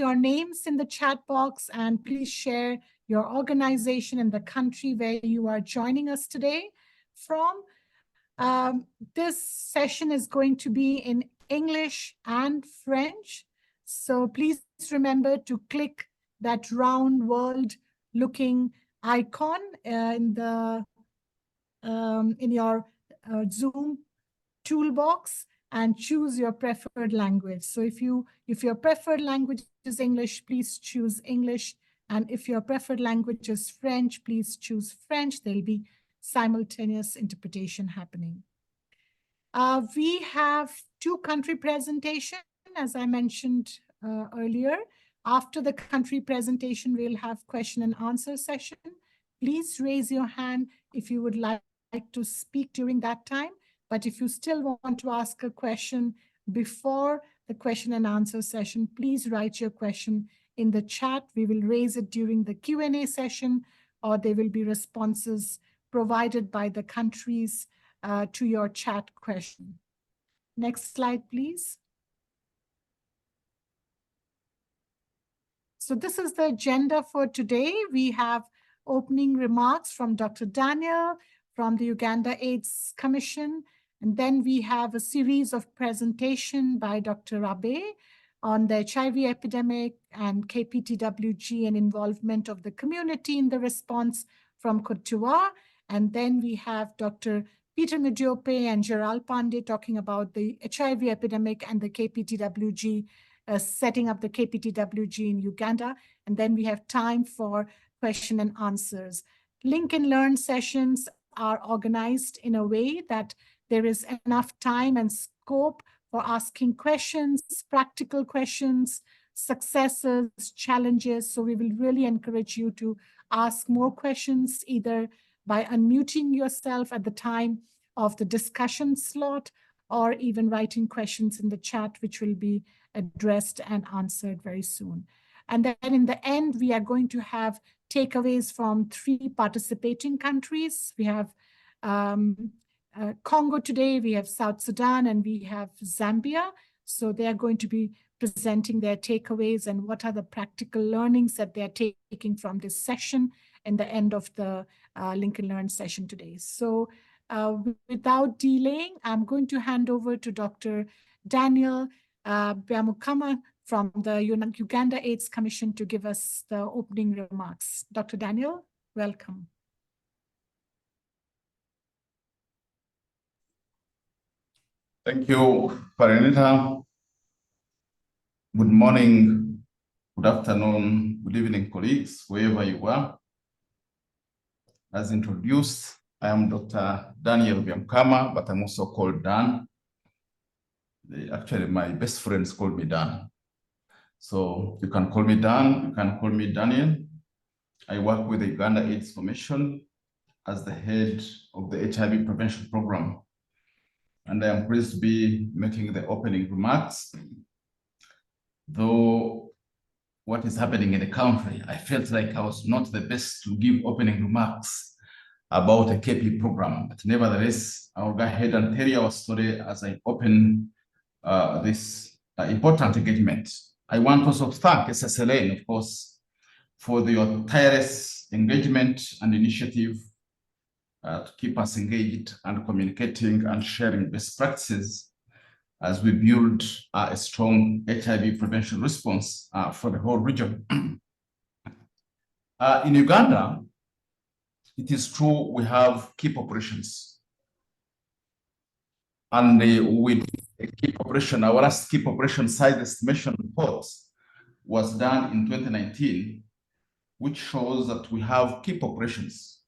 your names in the chat box and please share your organization and the country where you are joining us today from. This session is going to be in English and French. So please remember to click that round world looking icon in your Zoom toolbox and choose your preferred language. So if your preferred language is English, please choose English. And if your preferred language is French, please choose French. There'll be simultaneous interpretation happening. We have 2 country presentations, as I mentioned earlier. After the country presentation, we'll have question and answer session. Please raise your hand if you would like to speak during that time. But if you still want to ask a question before the question and answer session, please write your question in the chat. We will raise it during the Q&A session, or there will be responses provided by the countries to your chat question. Next slide, please. So this is the agenda for today. We have opening remarks from Dr. Daniel from the Uganda AIDS Commission. And then we have a series of presentation by Dr. Abe on the HIV epidemic and KPTWG and involvement of the community in the response from Côte d'Ivoire. And then we have Dr. Peter Mudiope and Gerald Pandey talking about the HIV epidemic and the KPTWG, setting up the KPTWG in Uganda. And then we have time for question and answers. Link and learn sessions are organized in a way that there is enough time and scope for asking questions, practical questions, successes, challenges. So we will really encourage you to ask more questions, either by unmuting yourself at the time of the discussion slot, or even writing questions in the chat, which will be addressed and answered very soon. And then in the end, we are going to have takeaways from 3 participating countries. We have Congo today, we have South Sudan, and we have Zambia. So they are going to be presenting their takeaways and what are the practical learnings that they are taking from this session and the end of the Link and Learn session today. So without delaying, I'm going to hand over to Dr. Daniel Byamukama from the Uganda AIDS Commission to give us the opening remarks. Dr. Daniel, welcome. Thank you, Parinita. Good morning, good afternoon, good evening, colleagues, wherever you are. As introduced, I am Dr. Daniel Byamukama, but I'm also called Dan. Actually, my best friends call me Dan. So you can call me Dan, you can call me Daniel. I work with the Uganda AIDS Commission as the head of the HIV prevention program. And I am pleased to be making the opening remarks. Though what is happening in the country, I felt like I was not the best to give opening remarks about the KP program. But nevertheless, I will go ahead and tell you our story as I open this important engagement. I want also to thank SSLN, of course, for your tireless engagement and initiative to keep us engaged and communicating and sharing best practices as we build a strong HIV prevention response for the whole region. In Uganda, it is true we have key populations. And with a key population, our last key population size estimation report was done in 2019, which shows that we have key populations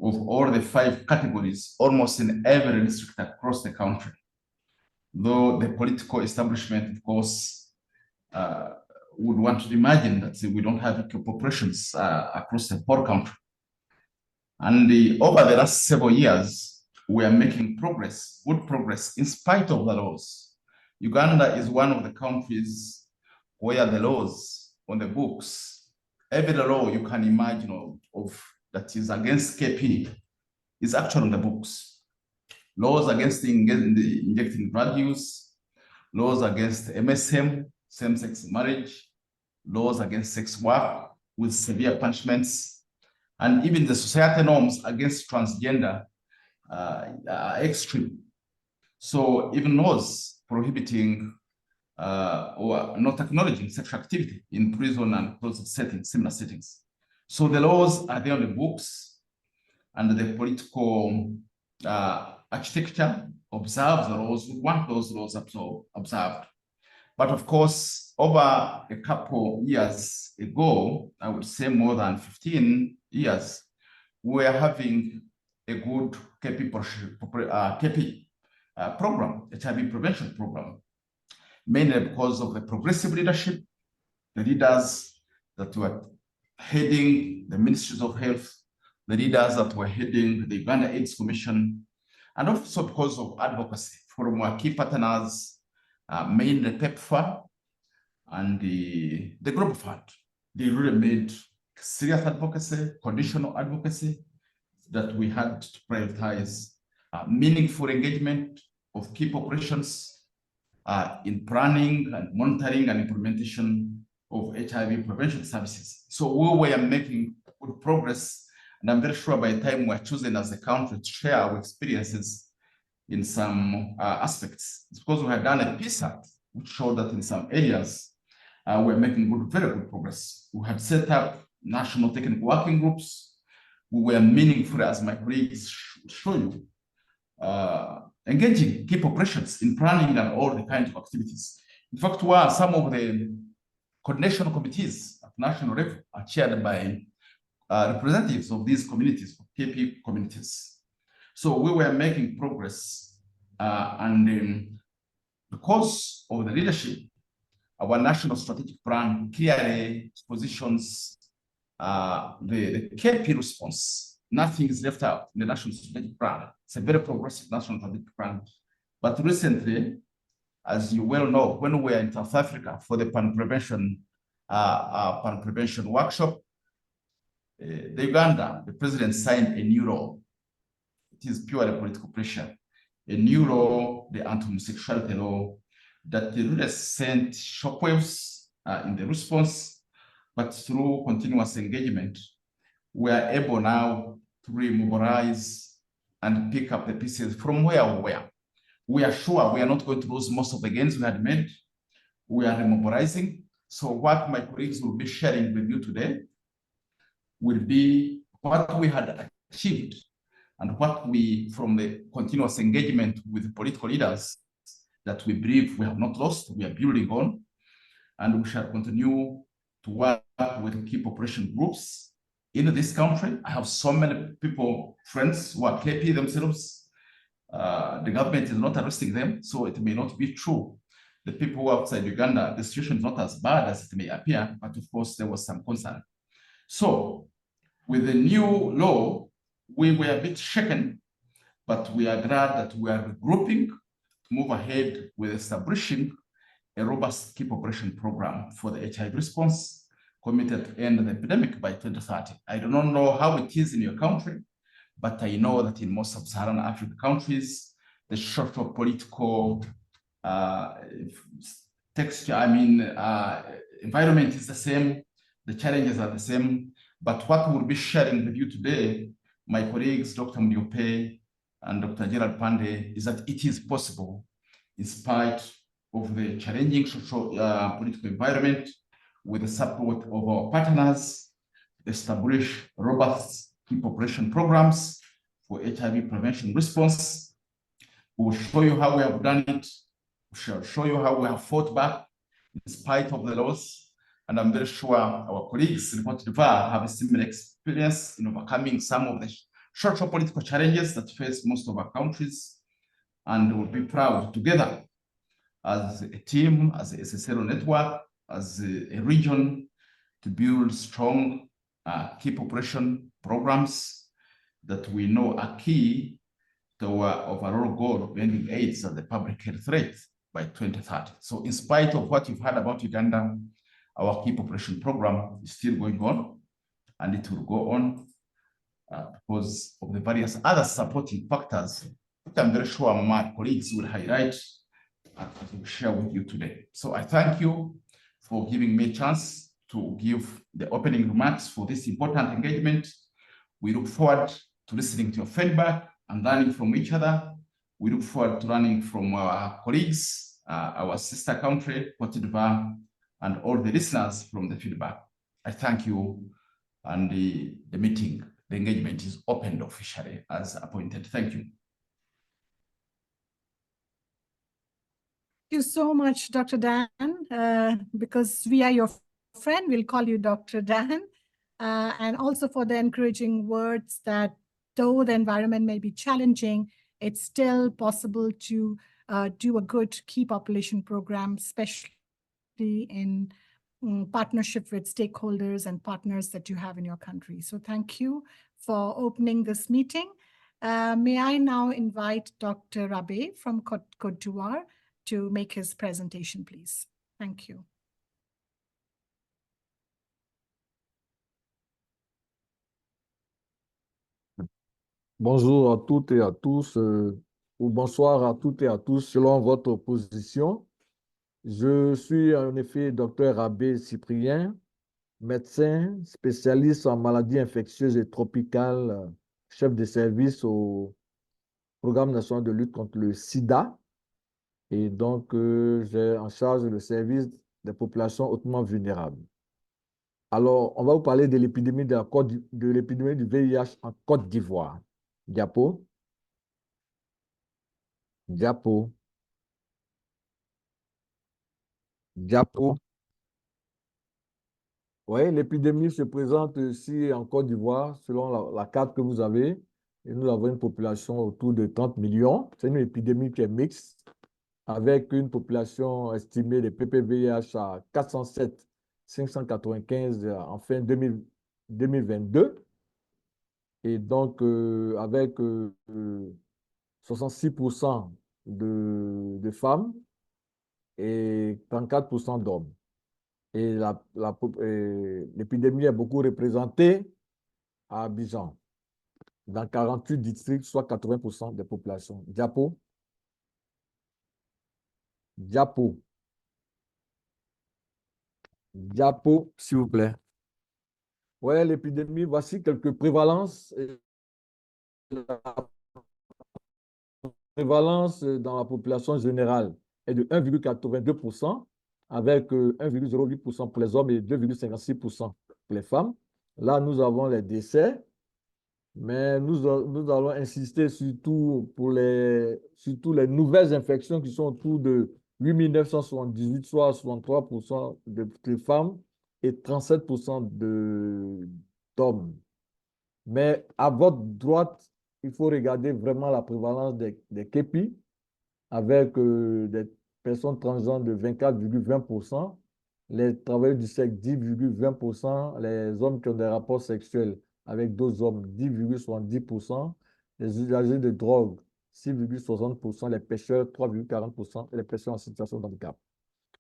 of all the 5 categories, almost in every district across the country. Though the political establishment, of course, would want to imagine that we don't have equal populations across the whole country. And over the last several years, we are making progress, good progress, in spite of the laws. Uganda is one of the countries where the laws on the books, every law you can imagine of that is against KP is actually on the books. Laws against injecting drug use, laws against MSM, same-sex marriage, laws against sex work with severe punishments, and even the society norms against transgender are extreme. So even laws prohibiting or not acknowledging sexual activity in prison and closed settings, similar settings. So the laws are there on the books, and the political architecture observes the laws. We want those laws observed. But of course, over a couple years ago, I would say more than 15 years, we are having a good KP program, HIV prevention program, mainly because of the progressive leadership, the leaders that were heading the ministries of health, the leaders that were heading the Uganda AIDS Commission, and also because of advocacy from our key partners, mainly PEPFAR and the Global Fund. They really made serious advocacy, conditional advocacy, that we had to prioritize meaningful engagement of key populations in planning and monitoring and implementation of HIV prevention services. So we were making good progress, and I'm very sure by the time we're chosen as a country to share our experiences in some aspects, it's because we had done a PSAT, which showed that in some areas we're making very good progress. We had set up national technical working groups. We were meaningful, as my colleagues show you, engaging key populations in planning and all the kinds of activities. In fact, some of the coordination committees at national level are chaired by representatives of these communities, KP communities. So we were making progress, and because of the leadership, our national strategic plan clearly positions the KP response. Nothing is left out in the national strategic plan. It's a very progressive national strategic plan. But recently, as you well know, when we were in South Africa for the pan prevention workshop, the president signed a new law. It is purely political pressure. A new law, the anti-homosexuality law, that really sent shockwaves in the response, but through continuous engagement, we are able now to remobilize and pick up the pieces from where we were. We are sure we are not going to lose most of the gains we had made. We are remobilizing. So what my colleagues will be sharing with you today will be what we had achieved and what we, from the continuous engagement with political leaders, that we believe we have not lost, we are building on, and we shall continue to work with key population groups in this country. I have so many people, friends who are KP themselves. The government is not arresting them, so it may not be true. The people who are outside Uganda, the situation is not as bad as it may appear, but of course there was some concern. So with the new law, we were a bit shaken, but we are glad that we are regrouping to move ahead with establishing a robust key population program for the HIV response, committed to end the epidemic by 2030. I do not know how it is in your country, but I know that in most sub-Saharan African countries, the social political environment is the same, the challenges are the same. But what we'll be sharing with you today, my colleagues, Dr. Mdiope and Dr. Gerald Pande, is that it is possible, in spite of the challenging social political environment, with the support of our partners, establish robust key population programs for HIV prevention response. We will show you how we have done it. We shall show you how we have fought back in spite of the loss. And I'm very sure our colleagues in Côte d'Ivoire have a similar experience in overcoming some of the social political challenges that face most of our countries. And we'll be proud together as a team, as a SSLN network, as a region, to build strong key population programs that we know are key to our overall goal of ending AIDS as a public health threat by 2030. So in spite of what you've heard about Uganda, our key population program is still going on, and it will go on because of the various other supporting factors, which I'm very sure my colleagues will highlight and will share with you today. So I thank you for giving me a chance to give the opening remarks for this important engagement. We look forward to listening to your feedback and learning from each other. We look forward to learning from our colleagues, our sister country, Côte d'Ivoire, and all the listeners from the feedback. I thank you, and the meeting, the engagement is opened officially as appointed. Thank you. Thank you so much, Dr. Dan. Because we are your friend, we'll call you Dr. Dan. And also for the encouraging words that though the environment may be challenging, it's still possible to do a good key population program, especially in partnership with stakeholders and partners that you have in your country. So thank you for opening this meeting. May I now invite Dr. Rabe from Côte d'Ivoire to make his presentation, please. Thank you. Bonjour à toutes et à tous, ou bonsoir à toutes et à tous selon votre position. Je suis en effet Dr Abbé Cyprien, médecin spécialiste en maladies infectieuses et tropicales, chef de service au Programme national de lutte contre le sida. Et donc, j'ai en charge le service des populations hautement vulnérables. Alors, on va vous parler de l'épidémie de l'épidémie du VIH en Côte d'Ivoire. Diapo. Diapo. Diapo. Oui, l'épidémie se présente ici en Côte d'Ivoire, selon la carte que vous avez. Et nous avons une population autour de 30 millions. C'est une épidémie qui est mixte, avec une population estimée de PPVIH à 407 595 en fin 2022. Et donc, avec 66% de femmes et 34% d'hommes. Et l'épidémie est beaucoup représentée à Abidjan, dans 48 districts, soit 80% des populations. Diapo. Diapo. Diapo, s'il vous plaît. Oui, l'épidémie, voici quelques prévalences. La prévalence dans la population générale est de 1,82%, avec 1,08% pour les hommes et 2,56% pour les femmes. Là, nous avons les décès, mais nous allons insister surtout surtout les nouvelles infections qui sont autour de 8 978, soit 63% de femmes et 37% d'hommes. Mais à votre droite, il faut regarder vraiment la prévalence des képis, avec des personnes transgenres de 24,20%, les travailleurs du sexe 10,20%, les hommes qui ont des rapports sexuels avec d'autres hommes 10,70%, les usagers de drogue 6,60%, les pêcheurs 3,40% et les personnes en situation de handicap.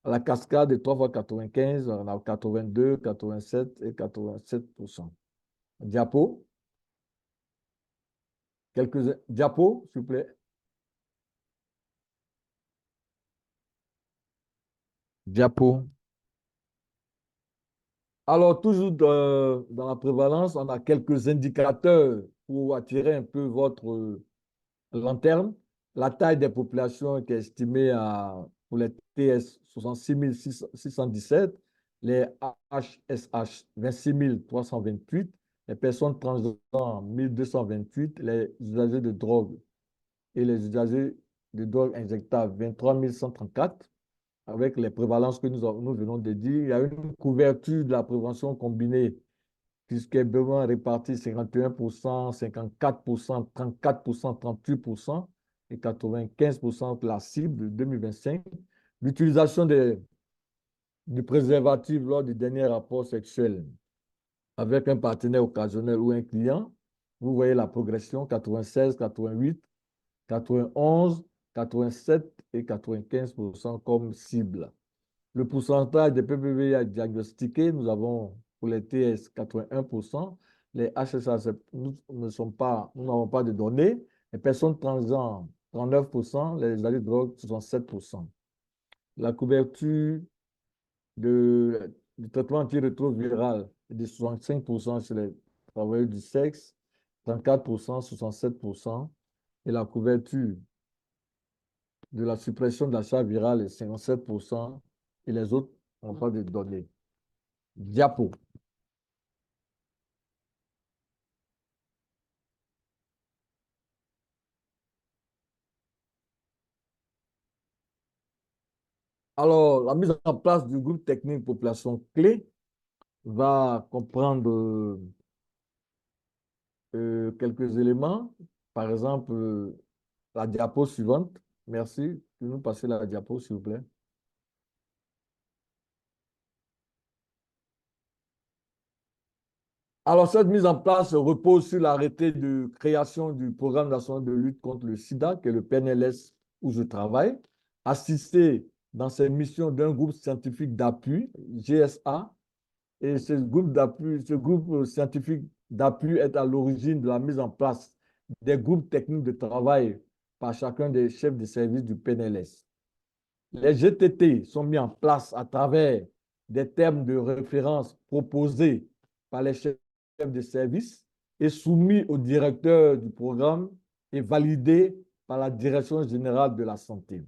À la cascade de 3x95, on a 82, 87 et 87%. Diapo. Quelques diapos, s'il vous plaît. Diapo. Alors, toujours dans la prévalence, on a quelques indicateurs pour attirer un peu votre lanterne. La taille des populations qui est estimée pour les TS 66 617, les HSH 26 328, les personnes transgenres 1228, les usagers de drogue et les usagers de drogue injectables 23 134. Avec les prévalences que nous venons de dire, il y a une couverture de la prévention combinée puisqu'elle est bien répartie 51%, 54%, 34%, 38% et 95% de la cible de 2025. L'utilisation du préservatif lors du dernier rapport sexuel avec un partenaire occasionnel ou un client, vous voyez la progression 96, 88, 91, 87 et 95% comme cible. Le pourcentage des PPVI diagnostiqués, nous avons pour les TS 81%, les HSH, nous n'avons pas de données, les personnes transgenres 39%, les adultes de drogue 67%. La couverture de du traitement antirétroviral est de 65% chez les travailleurs du sexe, 34%, 67%, et la couverture de la suppression de la charge virale est 57%, et les autres n'ont pas de données. Diapo. Alors, la mise en place du groupe technique population clé va comprendre quelques éléments. Par exemple, la diapo suivante. Merci. Pouvez nous passer la diapo, s'il vous plaît? Alors, cette mise en place repose sur l'arrêté de création du programme national de lutte contre le sida, qui est le PNLS où je travaille, assisté dans ses missions d'un groupe scientifique d'appui, GSA. Et ce groupe d'appui, ce groupe scientifique d'appui est à l'origine de la mise en place des groupes techniques de travail par chacun des chefs de service du PNLS. Les GTT sont mis en place à travers des termes de référence proposés par les chefs de service et soumis au directeur du programme et validés par la Direction générale de la santé.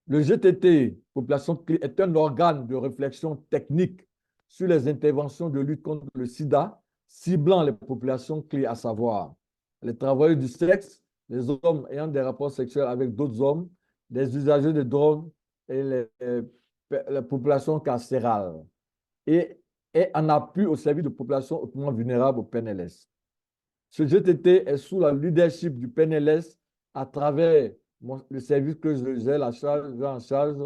Le GTT, Population Clé, est un organe de réflexion technique sur les interventions de lutte contre le sida, ciblant les populations clés, à savoir les travailleurs du sexe, les hommes ayant des rapports sexuels avec d'autres hommes, les usagers de drogue et les populations carcérales, et en appui au service de populations hautement vulnérables au PNLS. Ce GTT est sous la leadership du PNLS à travers le service que j'ai en charge,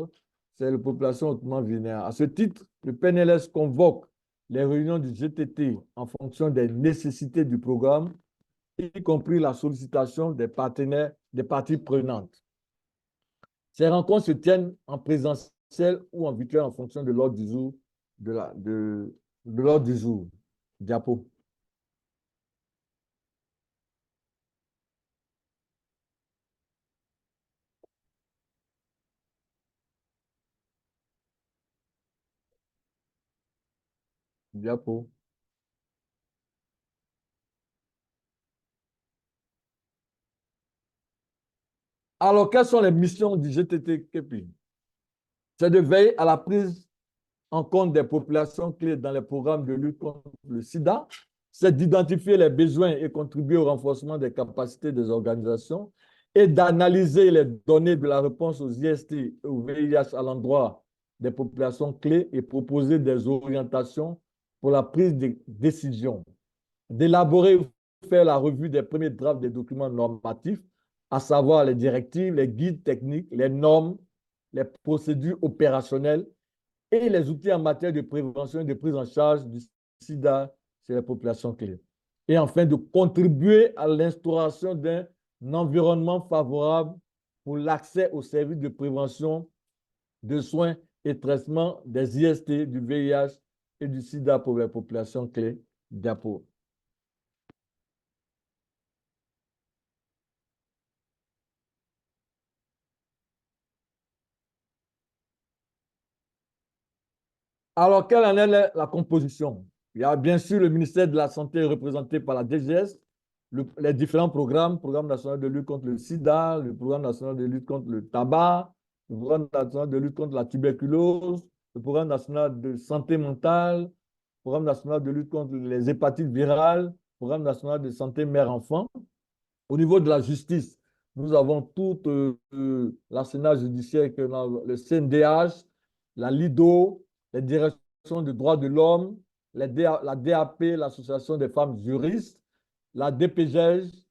c'est la population hautement vulnérable. À ce titre, le PNLS convoque les réunions du GTT en fonction des nécessités du programme, y compris la sollicitation des partenaires, des parties prenantes. Ces rencontres se tiennent en présentiel ou en virtuel en fonction de l'ordre du jour. De l'ordre du jour. Diapo. Diapo. Alors, quelles sont les missions du GTT-KEPI? C'est de veiller à la prise en compte des populations clés dans les programmes de lutte contre le sida, c'est d'identifier les besoins et contribuer au renforcement des capacités des organisations et d'analyser les données de la réponse aux IST et au VIH à l'endroit des populations clés et proposer des orientations pour la prise de décision, d'élaborer ou faire la revue des premiers drafts des documents normatifs, à savoir les directives, les guides techniques, les normes, les procédures opérationnelles et les outils en matière de prévention et de prise en charge du sida chez les populations clés. Et enfin, de contribuer à l'instauration d'un environnement favorable pour l'accès aux services de prévention, de soins et traitement des IST, du VIH et du sida pour les populations clés d'APO. Alors, quelle en est la composition? Il y a bien sûr le ministère de la Santé représenté par la DGS, les différents programmes, programme national de lutte contre le sida, le programme national de lutte contre le tabac, le programme national de lutte contre la tuberculose, le programme national de santé mentale, le programme national de lutte contre les hépatites virales, le programme national de santé mère-enfant. Au niveau de la justice, nous avons tout l'arsenal judiciaire que le CNDH, la LIDO, les directions des droits de l'homme, la DAP, l'Association des femmes juristes, la DPGEJ,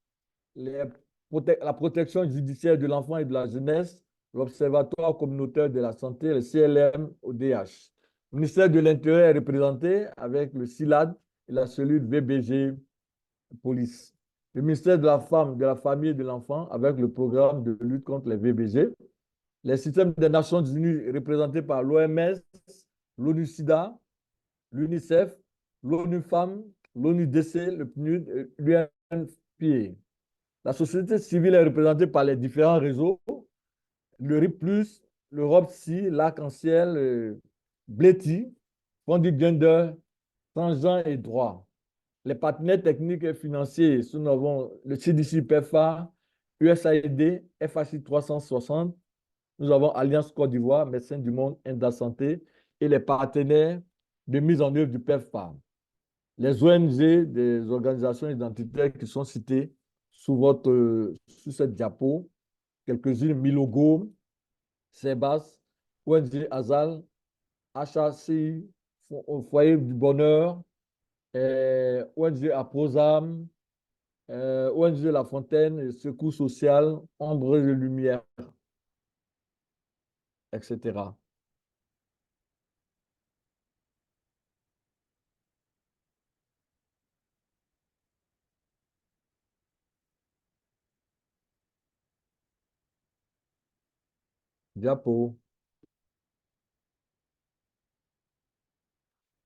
la protection judiciaire de l'enfant et de la jeunesse, l'Observatoire communautaire de la santé, le CLM, ODH. Le ministère de l'Intérieur est représenté avec le SILAD et la cellule VBG Police. Le ministère de la Femme, de la Famille et de l'Enfant avec le programme de lutte contre les VBG. Les systèmes des Nations Unies représentés par l'OMS, l'ONU-SIDA, l'UNICEF, l'ONU Femmes, l'ONU-DC, le PNUD et l'UNFPA. La société civile est représentée par les différents réseaux, le RIP+, l'Europe-SI, l'Arc-en-Ciel, Bléti, Fonds Uganda, transgenres et droits. Les partenaires techniques et financiers, nous avons le CDC PEPFAR, USAID, FHI 360, nous avons Alliance Côte d'Ivoire, Médecins du Monde, Inda Santé et les partenaires de mise en œuvre du PEPFAR. Les ONG, des organisations identitaires qui sont citées sous cette diapo, quelques-unes, Milogo, Sebas, ONG Azal, HACI, Foyer du Bonheur, ONG Aprosam, ONG La Fontaine, Secours Social, Ombre de Lumière, etc. Diapo.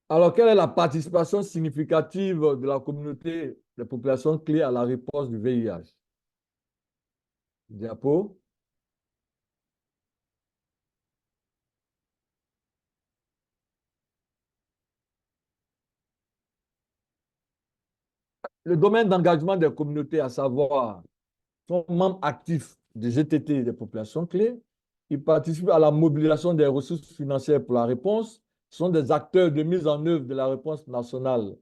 Alors, quelle est la participation significative de la communauté des populations clés à la réponse du VIH? Diapo. Le domaine d'engagement des communautés, à savoir, sont membres actifs des GTT des populations clés. Ils participent à la mobilisation des ressources financières pour la réponse. Ce sont des acteurs de mise en œuvre de la réponse nationale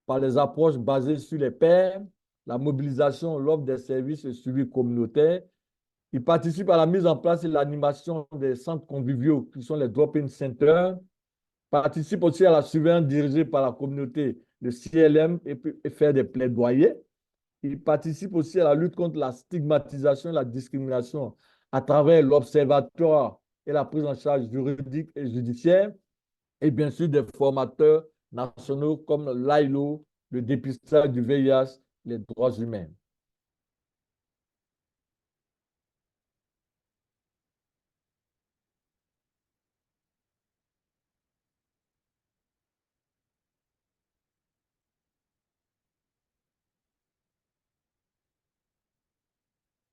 par les approches basées sur les pairs, la mobilisation, l'offre des services et suivi communautaire. Ils participent à la mise en place et l'animation des centres conviviaux qui sont les drop-in centers. Participent aussi à la surveillance dirigée par la communauté, le CLM, et faire des plaidoyers. Ils participent aussi à la lutte contre la stigmatisation et la discrimination à travers l'observatoire et la prise en charge juridique et judiciaire, et bien sûr des formateurs nationaux comme l'AILO, le dépistage du VIH, les droits humains.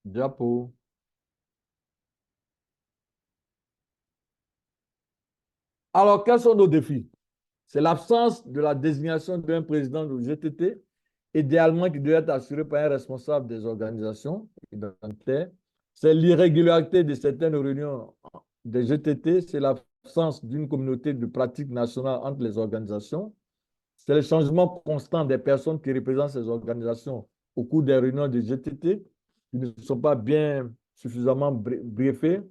Diapo. Alors, quels sont nos défis? C'est l'absence de la désignation d'un président du GTT, idéalement qui doit être assuré par un responsable des organisations identitaires. C'est l'irrégularité de certaines réunions des GTT, c'est l'absence d'une communauté de pratique nationale entre les organisations. C'est le changement constant des personnes qui représentent ces organisations au cours des réunions des GTT, qui ne sont pas bien suffisamment briefées,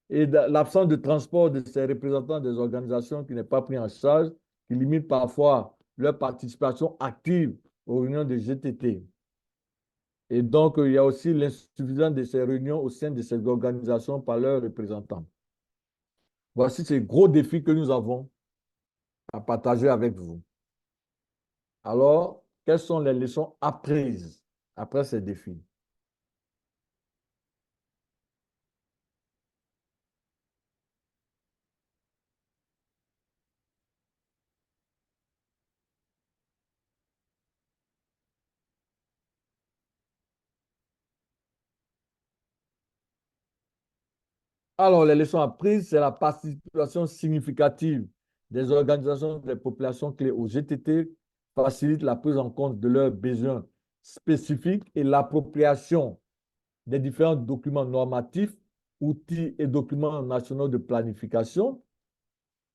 et l'absence de transport de ces représentants des organisations qui n'est pas pris en charge, qui limite parfois leur participation active aux réunions des GTT. Et donc, il y a aussi l'insuffisance de ces réunions au sein de ces organisations par leurs représentants. Voici ces gros défis que nous avons à partager avec vous. Alors, quelles sont les leçons apprises après ces défis? Alors, les leçons apprises, c'est la participation significative des organisations des populations clés au GTT, facilite la prise en compte de leurs besoins spécifiques et l'appropriation des différents documents normatifs, outils et documents nationaux de planification.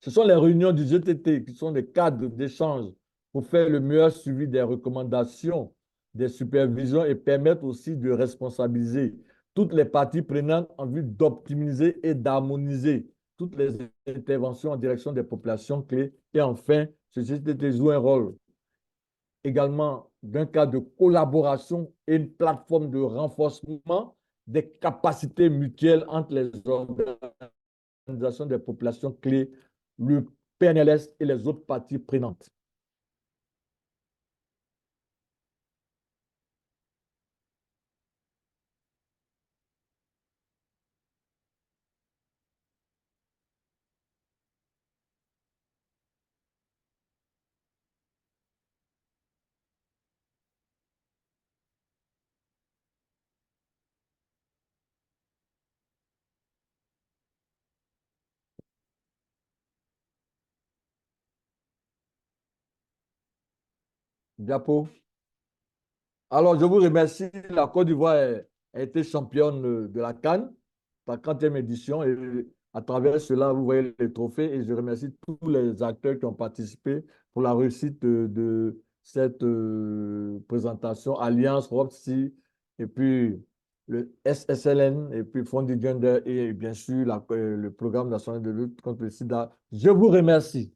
Ce sont les réunions du GTT qui sont des cadres d'échange pour faire le meilleur suivi des recommandations, des supervisions et permettre aussi de responsabiliser toutes les parties prenantes en vue d'optimiser et d'harmoniser toutes les interventions en direction des populations clés. Et enfin, ce GTT joue un rôle également d'un cadre de collaboration et une plateforme de renforcement des capacités mutuelles entre les organisations des populations clés, le PNLS et les autres parties prenantes. Diapo. Alors, je vous remercie. La Côte d'Ivoire a été championne de la CAN, la 40e édition. Et à travers cela, vous voyez les trophées. Et je remercie tous les acteurs qui ont participé pour la réussite de cette présentation. Alliance, ROPSI, et puis le SSLN, et puis Fonds du Gender, et bien sûr le Programme national de lutte contre le sida. Je vous remercie.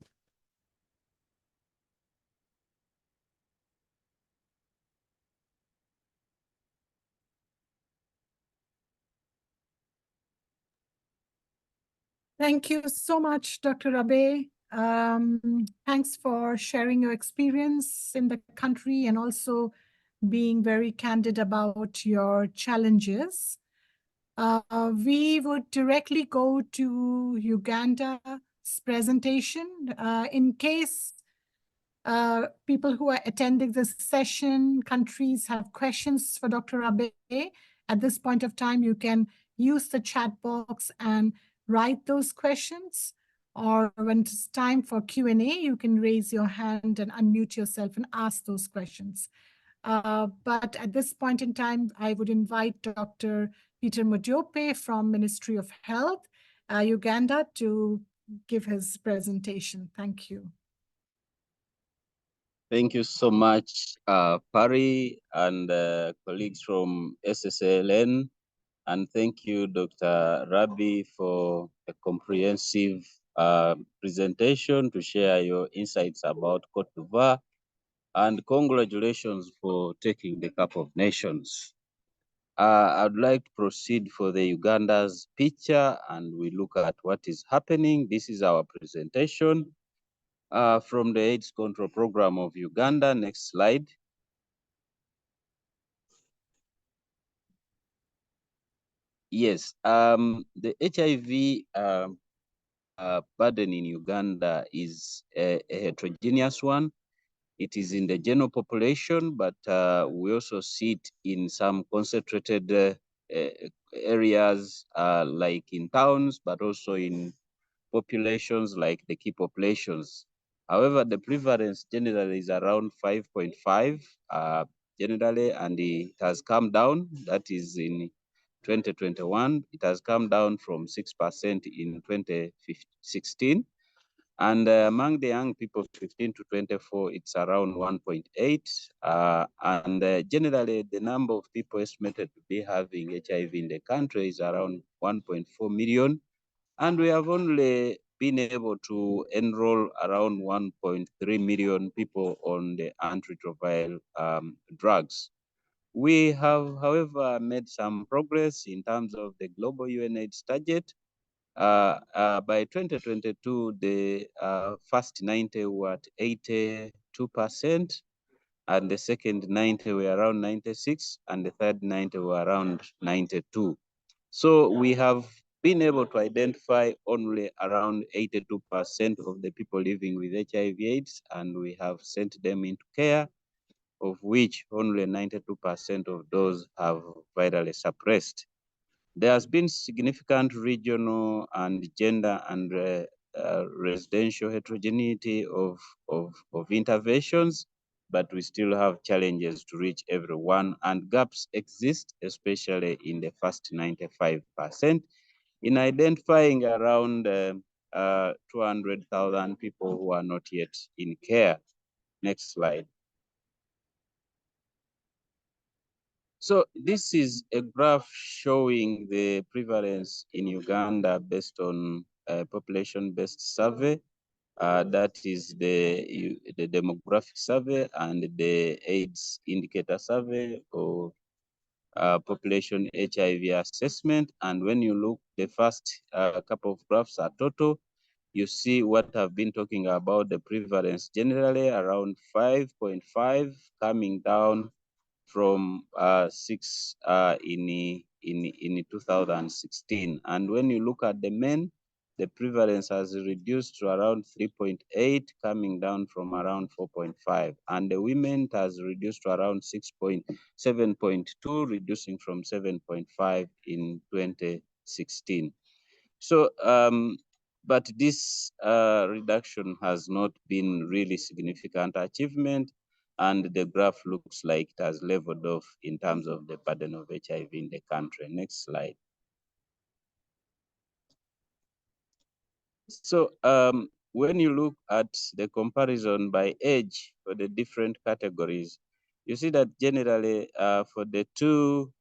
Thank you so much, Dr. Abe. Thanks for sharing your experience in the country and also being very candid about your challenges. We would directly go to Uganda's presentation. In case people who are attending this session, countries have questions for Dr. Abe, at this point of time, you can use the chat box and write those questions. Or when it's time for Q&A, you can raise your hand and unmute yourself and ask those questions. But at this point in time, I would invite Dr. Peter Modiope from Ministry of Health, Uganda, to give his presentation. Thank you. Thank you so much, Pari and colleagues from SSLN. And thank you, Dr. Rabi, for a comprehensive presentation to share your insights about Côte d'Ivoire. And congratulations for taking the Cup of Nations. I'd like to proceed for the Uganda's picture and we look at what is happening. This is our presentation from the AIDS Control Program of Uganda. Next slide. Yes, the HIV burden in Uganda is a heterogeneous one. It is in the general population, but we also see it in some concentrated areas like in towns, but also in populations like the key populations. However, the prevalence generally is around 5.5 generally, and it has come down. That is in 2021. It has come down from 6% in 2016. And among the young people 15 to 24, it's around 1.8. And generally, the number of people estimated to be having HIV in the country is around 1.4 million. And we have only been able to enroll around 1.3 million people on the antiretroviral drugs. We have, however, made some progress in terms of the global UNAIDS target. By 2022, the first 90 were at 82%, and the second 90 were around 96, and the third 90 were around 92. So we have been able to identify only around 82% of the people living with HIV/AIDS, and we have sent them into care, of which only 92% of those have virally suppressed. There has been significant regional and gender and residential heterogeneity of interventions, but we still have challenges to reach everyone, and gaps exist, especially in the first 95%, in identifying around 200,000 people who are not yet in care. Next slide. So this is a graph showing the prevalence in Uganda based on a population-based survey. That is the demographic survey and the AIDS indicator survey or population HIV assessment. And when you look, the first couple of graphs are total. You see what I've been talking about, the prevalence generally around 5.5 coming down from 6 in 2016. And when you look at the men, the prevalence has reduced to around 3.8, coming down from around 4.5. And the women has reduced to around 7.2, reducing from 7.5 in 2016. So, but this reduction has not been really significant achievement. and the graph looks like it has leveled off in terms of the burden of HIV in the country. Next slide. So when you look at the comparison by age for the different categories, you see that generally for the two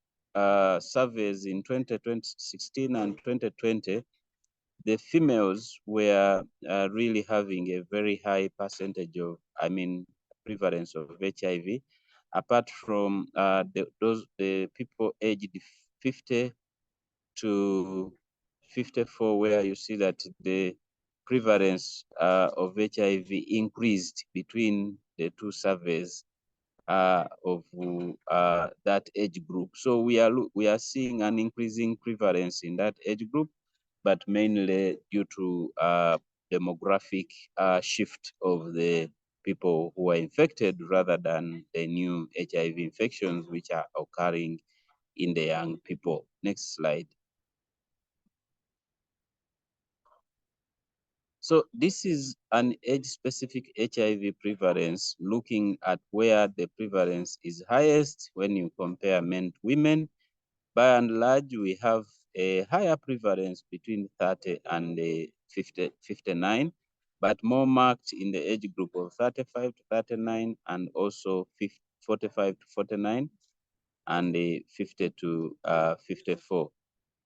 surveys in 2016 and 2020, the females were really having a very high percentage of, prevalence of HIV, apart from the people aged 50 to 54, where you see that the prevalence of HIV increased between the two surveys of that age group. So we are seeing an increasing prevalence in that age group, but mainly due to demographic shift of the people who are infected rather than the new HIV infections which are occurring in the young people. Next slide. So this is an age-specific HIV prevalence, looking at where the prevalence is highest when you compare men to women. By and large, we have a higher prevalence between 30 and 59, but more marked in the age group of 35 to 39 and also 45 to 49 and 50 to 54.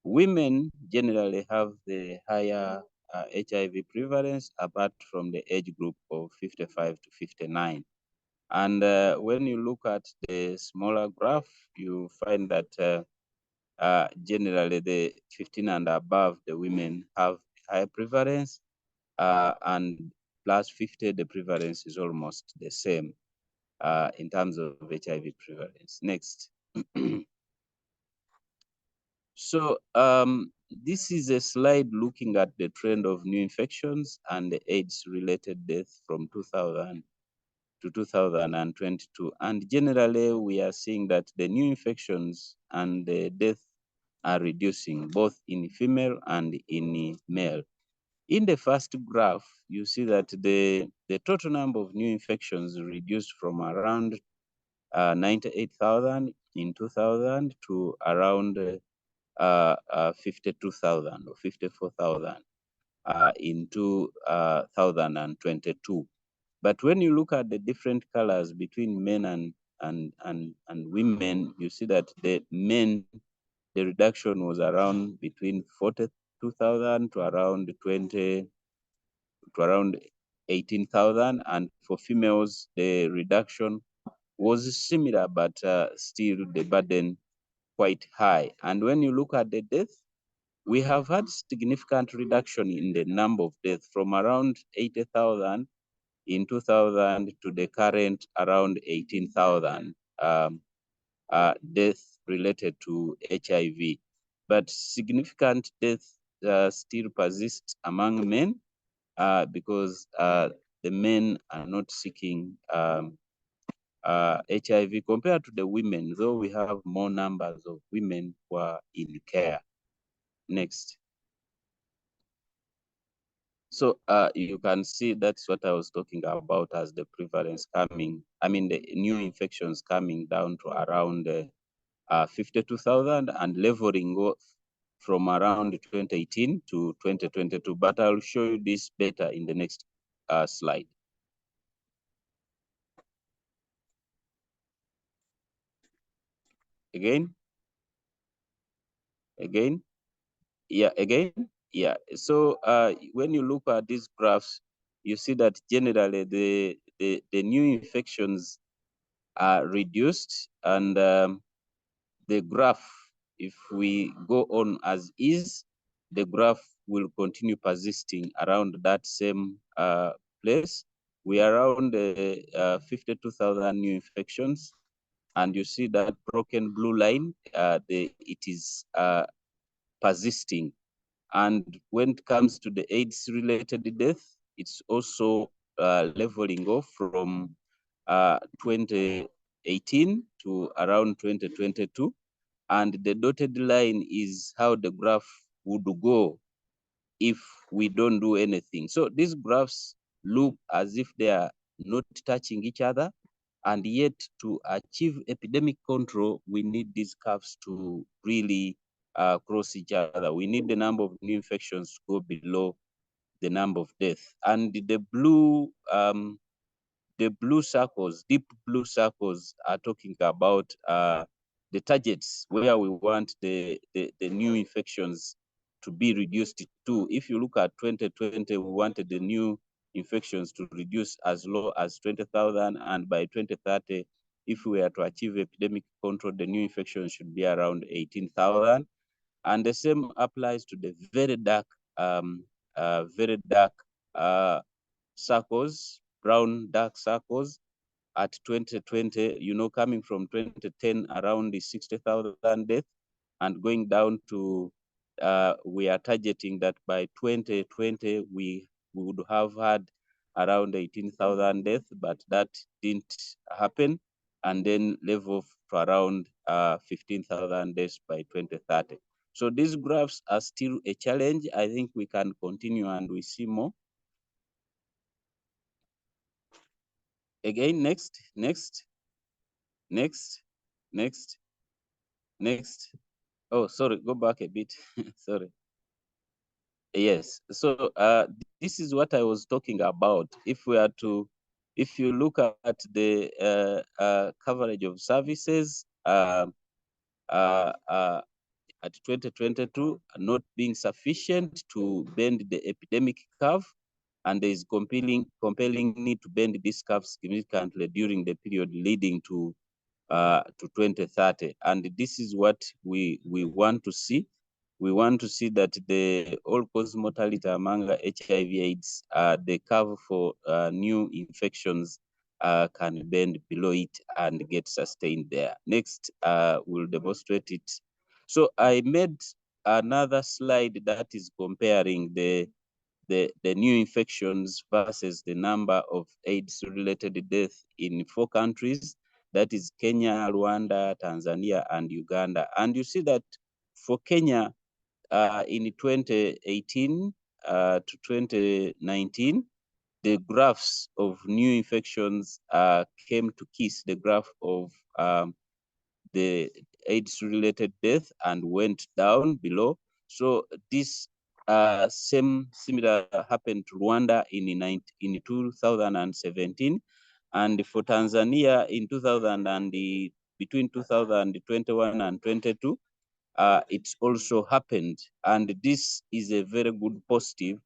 Women generally have the higher HIV prevalence apart from the age group of 55 to 59. And when you look at the smaller graph, you find that generally the 15 and above, the women have higher prevalence, and plus 50, the prevalence is almost the same in terms of HIV prevalence. Next. So this is a slide looking at the trend of new infections and the AIDS-related deaths from 2000 to 2022. And generally, we are seeing that the new infections and the death are reducing, both in female and in male. In the first graph, you see that the total number of new infections reduced from around 98,000 in 2000 to around 52,000 or 54,000 in 2022. But when you look at the different colors between men and women, you see that the men, the reduction was around between 42,000 to around 18,000, and for females, the reduction was similar, but still the burden quite high. And when you look at the death, we have had significant reduction in the number of deaths from around 80,000 in 2000 to the current around 18,000 deaths related to HIV. But significant deaths still persist among men because the men are not seeking HIV compared to the women, though we have more numbers of women who are in care. Next. So you can see that's what I was talking about as the prevalence coming, the new infections coming down to around 52,000 and leveling off from around 2018 to 2022. But I'll show you this better in the next slide. Again. Yeah, again. Yeah. So when you look at these graphs, you see that generally the new infections are reduced, and the graph, if we go on as is, the graph will continue persisting around that same place. We are around 52,000 new infections, and you see that broken blue line, it is persisting. And when it comes to the AIDS-related death, it's also leveling off from 2018 to around 2022. And the dotted line is how the graph would go if we don't do anything. So these graphs look as if they are not touching each other, And yet to achieve epidemic control, we need these curves to really cross each other. We need the number of new infections to go below the number of deaths. And the blue circles, deep blue circles, are talking about the targets where we want the new infections to be reduced to. If you look at 2020, we wanted the new infections to reduce as low as 20,000, and by 2030, if we are to achieve epidemic control, the new infections should be around 18,000. And the same applies to the very dark circles, brown dark circles. At 2020, coming from 2010 around the 60,000 deaths, and going down to, we are targeting that by 2020, we would have had around 18,000 deaths, but that didn't happen, and then level to around 15,000 deaths by 2030. So these graphs are still a challenge. I think we can continue and we see more. Again, next. Oh, sorry, go back a bit. Sorry. Yes, so this is what I was talking about. If you look at the coverage of services at 2022 not being sufficient to bend the epidemic curve, and there is compelling need to bend this curve significantly during the period leading to 2030. And this is what we want to see. We want to see that the all-cause mortality among HIV/AIDS, the curve for new infections can bend below it and get sustained there. Next, we'll demonstrate it. So I made another slide that is comparing the new infections versus the number of AIDS-related deaths in 4 countries. That is Kenya, Rwanda, Tanzania, and Uganda. And you see that for Kenya, in 2018 to 2019, the graphs of new infections came to kiss the graph of the AIDS-related death and went down below. So this similar happened to Rwanda in 2017, and for Tanzania in between 2021 and 22, it's also happened. And this is a very good positive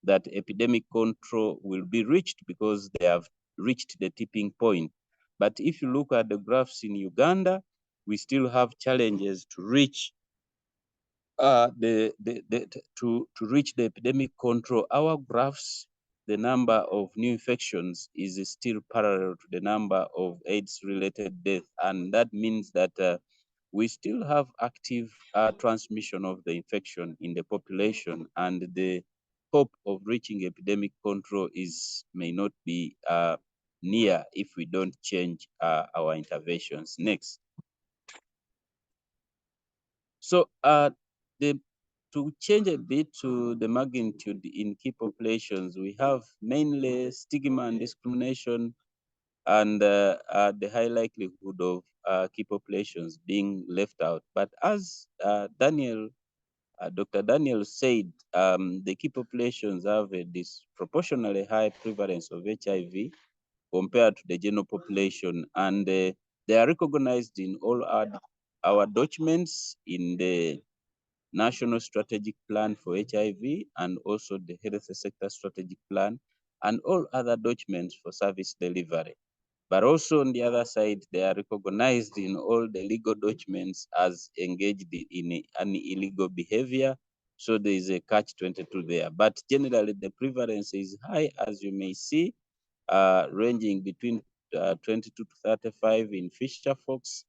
that epidemic control will be reached because they have reached the tipping point. But if you look at the graphs in Uganda, we still have challenges to reach to reach the epidemic control. Our graphs, the number of new infections is still parallel to the number of AIDS-related deaths, and that means that we still have active transmission of the infection in the population, and the hope of reaching epidemic control may not be near if we don't change our interventions. Next. So to change a bit to the magnitude in key populations, we have mainly stigma and discrimination, and the high likelihood of key populations being left out. But as Dr. Daniel said, the key populations have a disproportionately high prevalence of HIV compared to the general population, and they are recognized in all our documents in the National Strategic Plan for HIV and also the Health Sector Strategic Plan and all other documents for service delivery. But also on the other side, they are recognized in all the legal documents as engaged in an illegal behavior. So there is a catch-22 there. But generally, the prevalence is high, as you may see, ranging between 22 to 35 in fisher folks,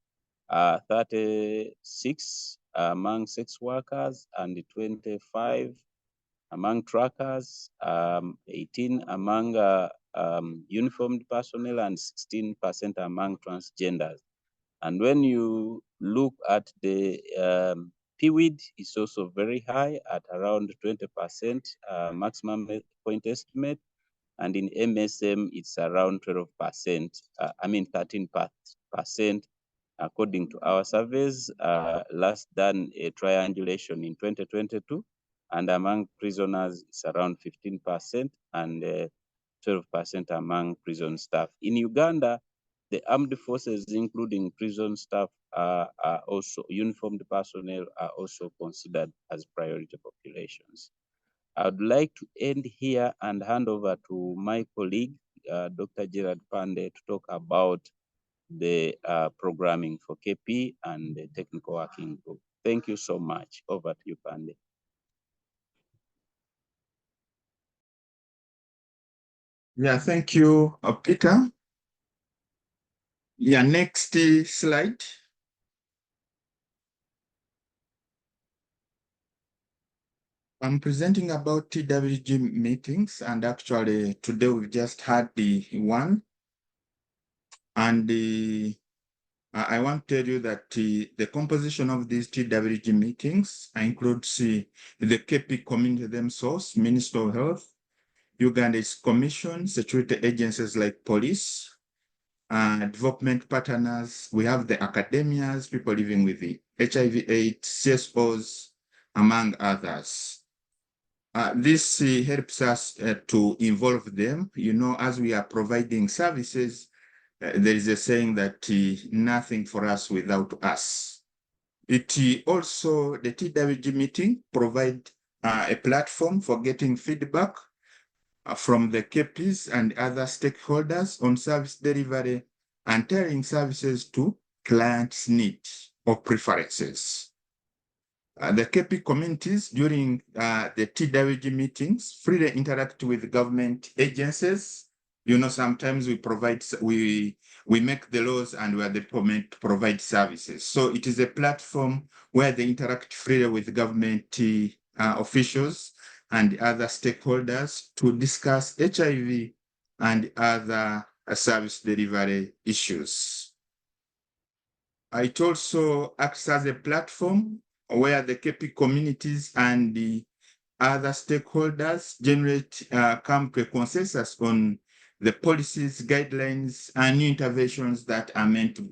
36 among sex workers, and 25 among truckers, 18 among uniformed personnel, and 16% among transgenders. And when you look at the PWID, it's also very high at around 20% maximum point estimate. and in MSM, it's around 12%, 13%, according to our surveys. Last done a triangulation in 2022, and among prisoners, it's around 15%, and 12% among prison staff. In Uganda, the armed forces, including prison staff, are also uniformed personnel, are also considered as priority populations. I would like to end here and hand over to my colleague, Dr. Gerard Pande, to talk about the programming for KP and the technical working group. Thank you so much. Over to you, Pande. Yeah, thank you, Peter. Yeah, next slide. I'm presenting about TWG meetings, and actually today we've just had the one. And I want to tell you that the composition of these TWG meetings includes the KP community themselves, Minister of Health, Uganda's commission, security agencies like police, development partners. We have the academias, people living with the HIV/AIDS, CSOs, among others. This helps us to involve them. You know, as we are providing services, there is a saying that nothing for us without us. It also, the TWG meeting provide a platform for getting feedback from the KPs and other stakeholders on service delivery and tailoring services to clients' needs or preferences. The KP communities during the TWG meetings freely interact with government agencies. You know, sometimes we make the laws and we are the provide services. So it is a platform where they interact freely with government officials and other stakeholders to discuss HIV and other service delivery issues. It also acts as a platform where the KP communities and the other stakeholders come to a consensus on the policies, guidelines, and new interventions that are meant to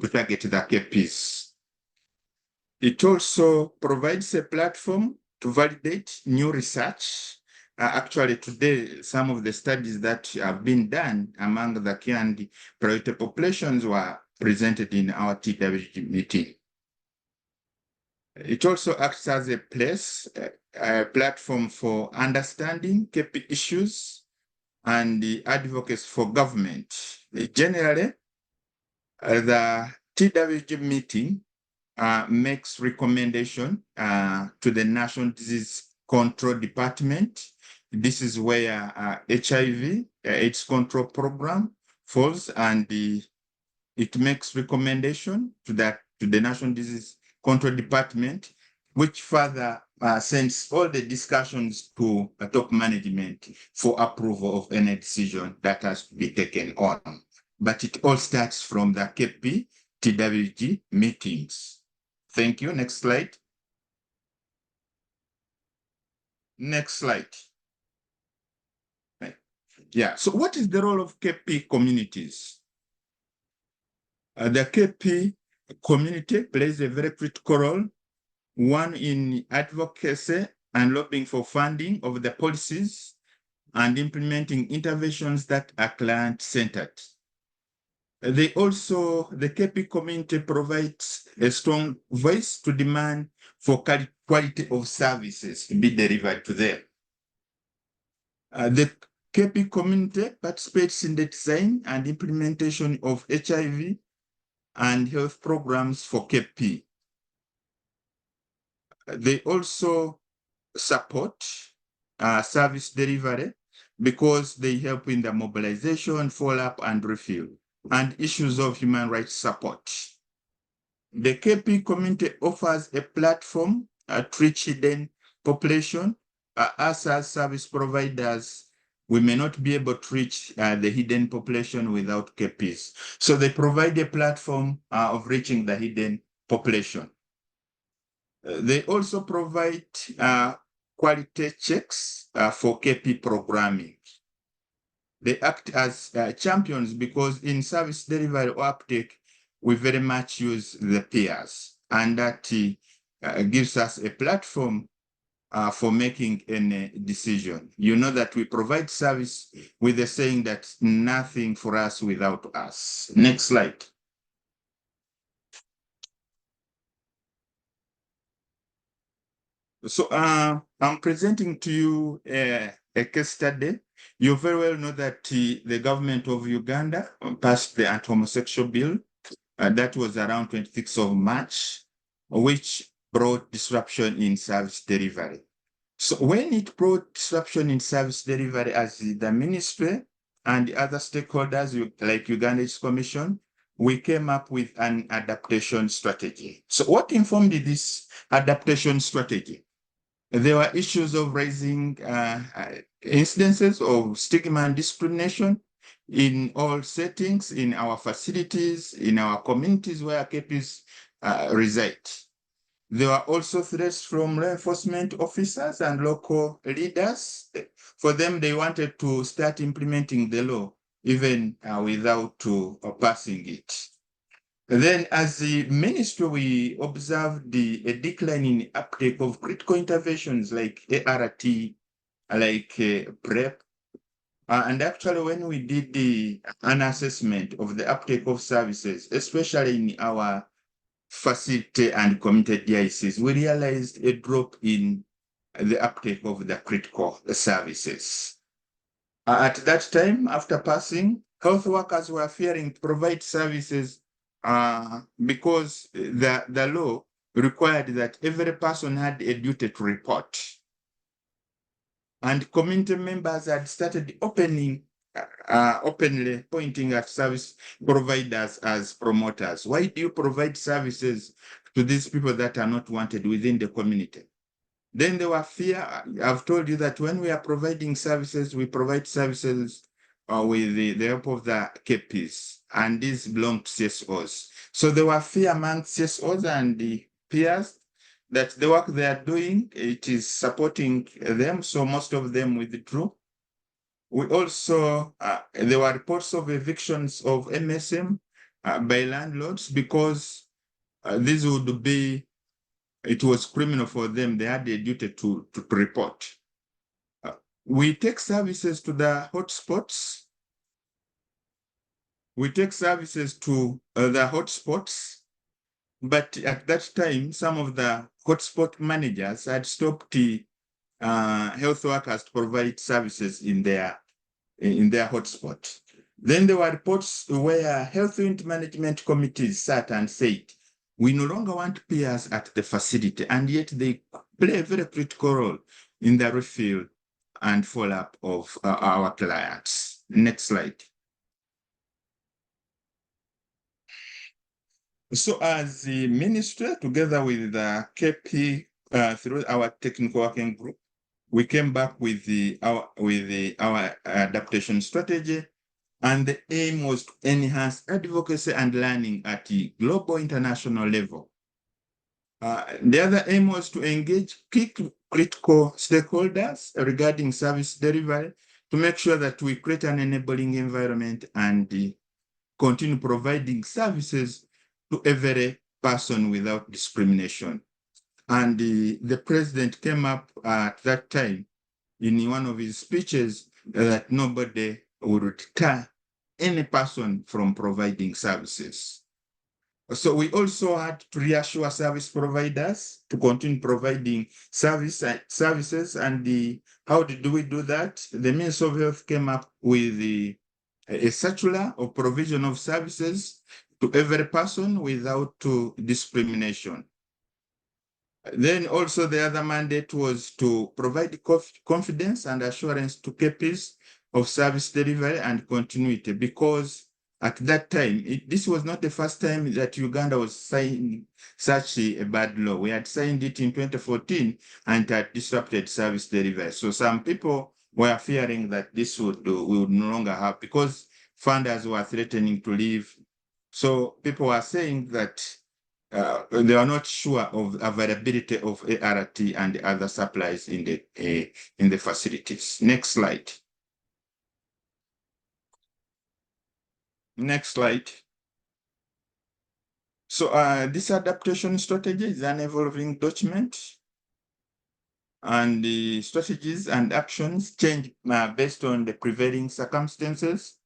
target the KPs. It also provides a platform to validate new research. Actually, today, some of the studies that have been done among the key and priority populations were presented in our TWG meeting. It also acts as a platform for understanding KP issues and the advocacy for government. Generally, the TWG meeting makes recommendation to the National Disease Control Department. This is where HIV, AIDS control program falls, and it makes recommendation to the National Disease Control Department, which further sends all the discussions to top management for approval of any decision that has to be taken on. But it all starts from the KP TWG meetings. Thank you. Next slide. Next slide. Yeah, so what is the role of KP communities? The KP community plays a very critical role, one in advocacy and lobbying for funding of the policies and implementing interventions that are client-centered. The KP community provides a strong voice to demand for quality of services to be delivered to them. The KP community participates in the design and implementation of HIV and health programs for KP. They also support service delivery because they help in the mobilization, follow-up, and refill, and issues of human rights support. The KP community offers a platform to reach hidden population. Us as service providers, we may not be able to reach the hidden population without KPs. So they provide a platform of reaching the hidden population. They also provide quality checks for KP programming. they act as champions, because in service delivery or uptake, we very much use the peers, and that gives us a platform for making any decision. You know that we provide service with the saying that nothing for us without us. Next slide. So I'm presenting to you a case study. You very well know that the government of Uganda passed the anti-homosexual bill. That was around 26th of March, which brought disruption in service delivery. So when it brought disruption in service delivery, as the ministry and the other stakeholders like Uganda AIDS Commission, we came up with an adaptation strategy. So what informed this adaptation strategy? There were issues of raising incidences of stigma and discrimination in all settings, in our facilities, in our communities where KPs reside. There were also threats from law enforcement officers and local leaders. For them, they wanted to start implementing the law even without passing it. Then, as the ministry, we observed a decline in uptake of critical interventions like ART, like PrEP. And actually, when we did an assessment of the uptake of services, especially in our facility and community DICs, we realized a drop in the uptake of the critical services. At that time, after passing, health workers were fearing to provide services because the law required that every person had a duty to report. And community members had started openly pointing at service providers as promoters. Why do you provide services to these people that are not wanted within the community? Then there were fear. I've told you that when we are providing services, we provide services with the help of the KPs, and these belong to CSOs. So there were fear among CSOs and the peers that the work they are doing, it is supporting them, so most of them withdrew. We also, there were reports of evictions of MSM by landlords because this would be, it was criminal for them. They had a duty to report. We take services to the hotspots. We take services to the hotspots, but at that time, some of the hotspot managers had stopped health workers to provide services in their hotspot. Then there were reports where health unit management committees sat and said, we no longer want peers at the facility, and yet they play a very critical role in the refill and follow-up of our clients. Next slide. So as the ministry, together with the KP, through our technical working group, we came back with our adaptation strategy, and the aim was to enhance advocacy and learning at the global international level. The other aim was to engage key critical stakeholders regarding service delivery to make sure that we create an enabling environment and continue providing services to every person without discrimination. And the president came up at that time in one of his speeches that nobody would deter any person from providing services. So we also had to reassure service providers to continue providing services. And how did we do that? The Ministry of Health came up with a circular of provision of services to every person without discrimination. Then also the other mandate was to provide confidence and assurance to KPs of service delivery and continuity, because at that time, this was not the first time that Uganda was signing such a bad law. We had signed it in 2014 and it had disrupted service delivery. So some people were fearing that this we would no longer have, because funders were threatening to leave. So people were saying that they are not sure of availability of ART and other supplies in the facilities. Next slide. Next slide. So this adaptation strategy is an evolving document, and the strategies and actions change based on the prevailing circumstances,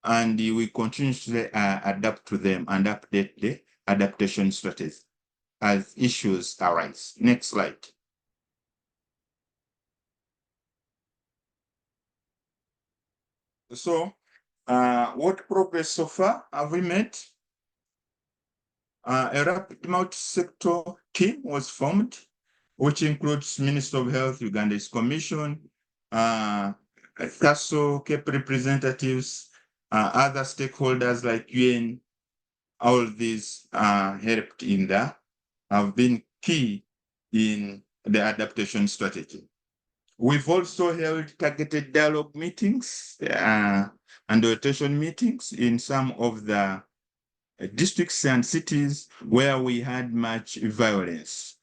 and we continuously adapt to them and update the adaptation strategies as issues arise. Next slide. So what progress so far have we made? A rapid multi-sector team was formed, which includes Minister of Health, Uganda's Commission, CASO, CAPE representatives, other stakeholders like UN. All these helped in the, have been key in the adaptation strategy. We've also held targeted dialogue meetings and orientation meetings in some of the districts and cities where we had much violence.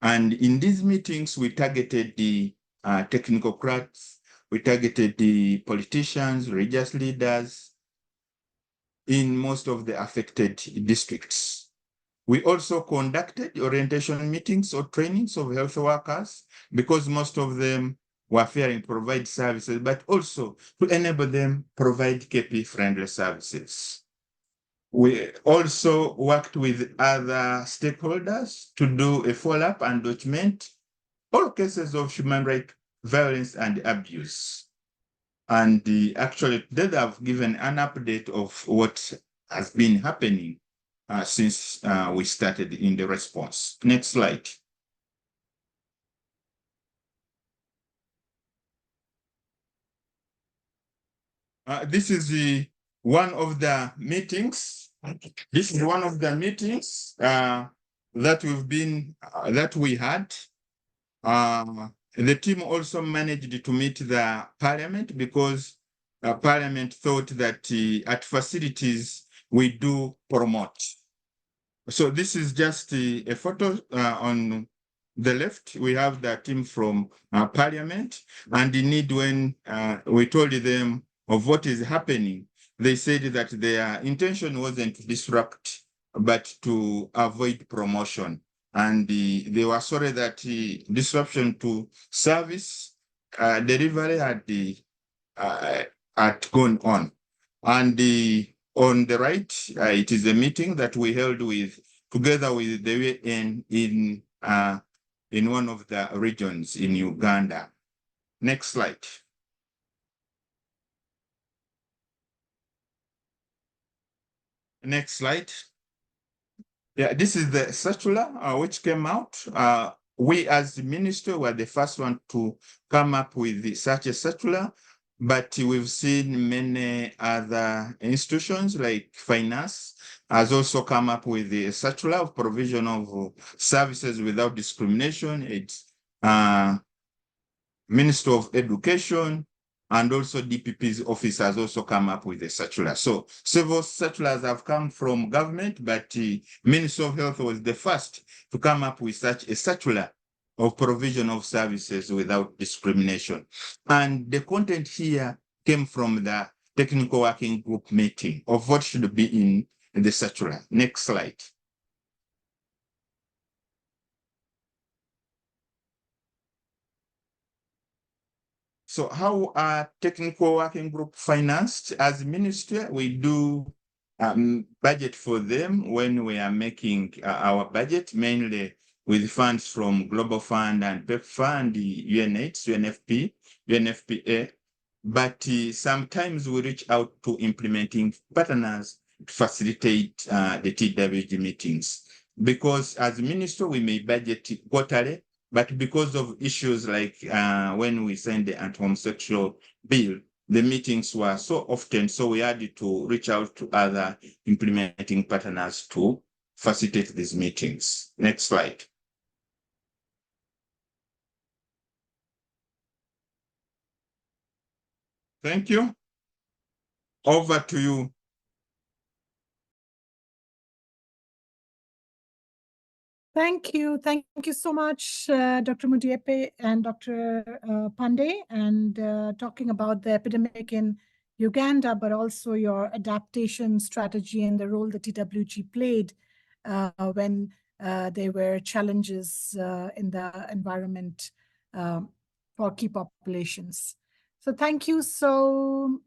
And in these meetings, we targeted the technocrats, we targeted the politicians, religious leaders in most of the affected districts. We also conducted orientation meetings or trainings of health workers because most of them were failing to provide services, but also to enable them provide KP-friendly services. We also worked with other stakeholders to do a follow-up and document all cases of human rights violence and abuse. And actually, today I've given an update of what has been happening since we started in the response. Next slide. This is one of the meetings. This is one of the meetings that we had. The team also managed to meet the parliament because parliament thought that at facilities we do promote. So this is just a photo on the left. We have the team from parliament, and indeed when we told them of what is happening, they said that their intention wasn't to disrupt, but to avoid promotion. And they were sorry that disruption to service delivery had gone on. And on the right, it is a meeting that we held together with the UN in one of the regions in Uganda. Next slide. Next slide. Yeah, this is the circular which came out. We as the minister were the first one to come up with such a circular, but we've seen many other institutions like finance has also come up with the circular of provision of services without discrimination. It's Minister of Education, and also DPP's office has also come up with a circular. So several circulars have come from government, but the Minister of Health was the first to come up with such a circular of provision of services without discrimination. And the content here came from the technical working group meeting of what should be in the circular. Next slide. So how are technical working group financed? As ministry, we do budget for them when we are making our budget, mainly with funds from Global Fund and PEP Fund, the UNH, UNFP, UNFPA. But sometimes we reach out to implementing partners to facilitate the TWG meetings. Because as minister, we may budget quarterly, but because of issues like when we signed the anti-homosexual bill, the meetings were so often, so we had to reach out to other implementing partners to facilitate these meetings. Next slide. Thank you. Over to you. Thank you. Thank you so much, Dr. Mudiepe and Dr. Pandey, and talking about the epidemic in Uganda, but also your adaptation strategy and the role the TWG played when there were challenges in the environment for key populations. So thank you. So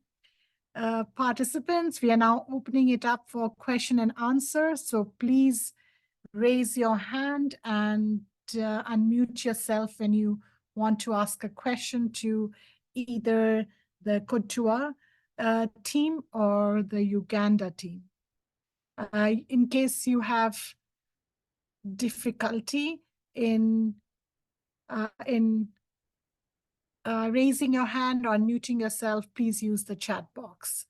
participants, we are now opening it up for question and answer. So please raise your hand and unmute yourself when you want to ask a question to either the Côte team or the Uganda team. In case you have difficulty in raising your hand or unmuting yourself, please use the chat box.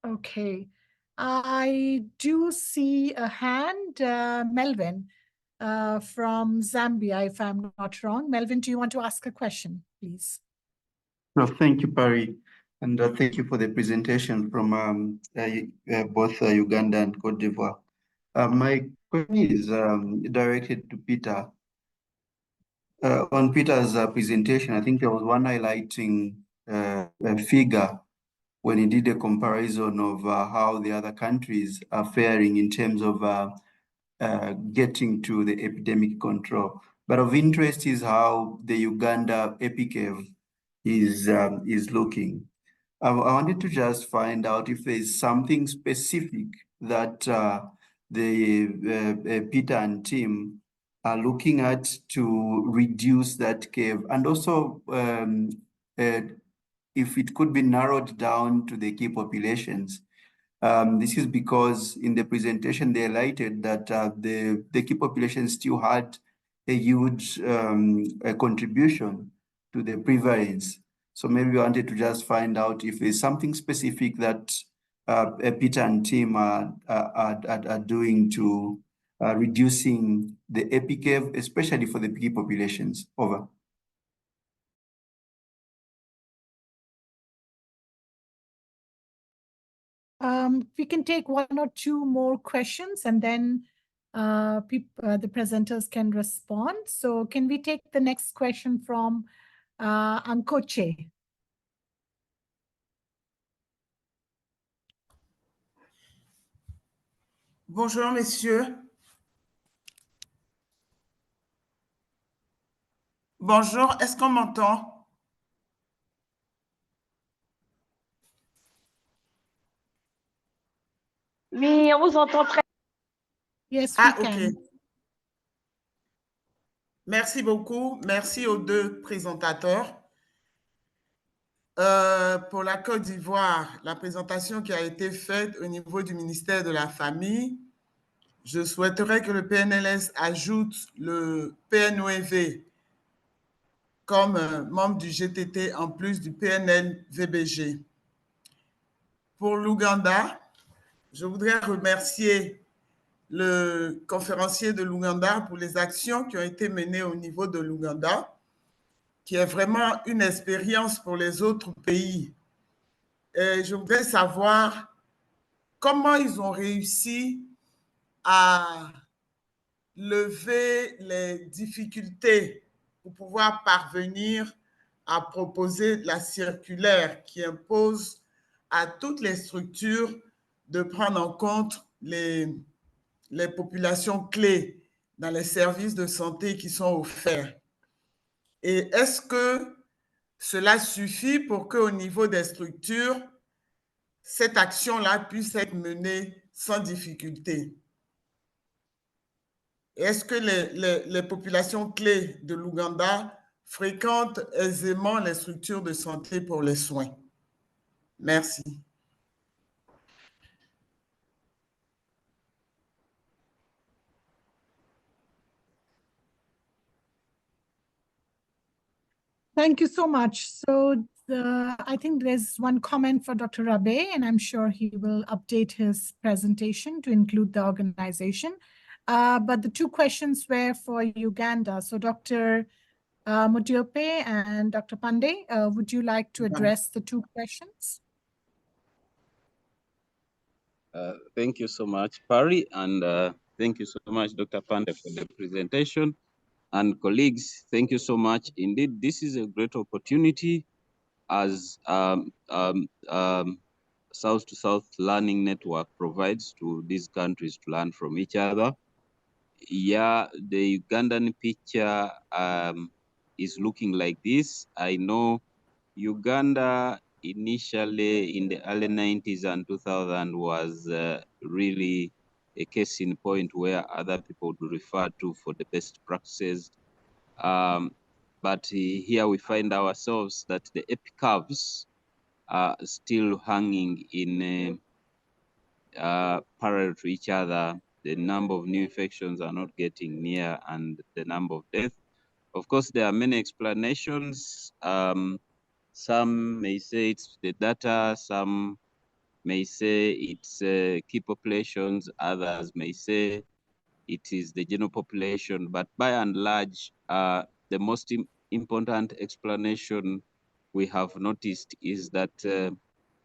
Okay, I do see a hand, Melvin, from Zambia, if I'm not wrong. Melvin, do you want to ask a question, please? No, thank you, Pari, and thank you for the presentation from both Uganda and Côte d'Ivoire. My question is directed to Peter. On Peter's presentation, I think there was one highlighting a figure when he did a comparison of how the other countries are faring in terms of getting to the epidemic control. But of interest is how the Uganda epicave is looking. I wanted to just find out if there's something specific that Peter and team are looking at to reduce that curve, and also if it could be narrowed down to the key populations. This is because in the presentation they highlighted that the key population still had a huge contribution to the prevalence. So maybe we wanted to just find out if there's something specific that Peter and team are doing to reducing the epicave, especially for the key populations. Over. We can take one or two more questions and then the presenters can respond. So can we take the next question from Ankoche? Bonjour, messieurs. Bonjour, est-ce qu'on m'entend? Oui, on vous entend très bien. Yes, we can. Ok. Merci beaucoup. Merci aux deux présentateurs. Pour la Côte d'Ivoire, la présentation qui a été faite au niveau du ministère de la Famille, je souhaiterais que le PNLS ajoute le PNOEV comme membre du GTT en plus du PNL-VBG. Pour l'Ouganda, je voudrais remercier le conférencier de l'Ouganda pour les actions qui ont été menées au niveau de l'Ouganda, qui est vraiment une expérience pour les autres pays. Et je voudrais savoir comment ils ont réussi à lever les difficultés pour pouvoir parvenir à proposer la circulaire qui impose à toutes les structures de prendre en compte les populations clés dans les services de santé qui sont offerts. Et est-ce que cela suffit pour qu'au niveau des structures, cette action-là puisse être menée sans difficulté? Est-ce que les populations clés de l'Ouganda fréquentent aisément les structures de santé pour les soins? Merci. Thank you so much. So I think there's one comment for Dr. Rabe, and I'm sure he will update his presentation to include the organization. But the two questions were for Uganda. So Dr. Mutiope and Dr. Pandey, would you like to address the two questions? Thank you so much, Parry, and thank you so much, Dr. Pande, for the presentation. And colleagues, thank you so much. Indeed, this is a great opportunity as South-to-South learning network provides to these countries to learn from each other. Yeah, the Ugandan picture is looking like this. I know Uganda initially in the early 90s and 2000 was really a case in point where other people would refer to for the best practices. But here we find ourselves that the epi curves are still hanging in parallel to each other. The number of new infections are not getting near, and the number of deaths. Of course, there are many explanations. Some may say it's the data, some may say it's key populations, others may say it is the general population, but by and large, the most important explanation we have noticed is that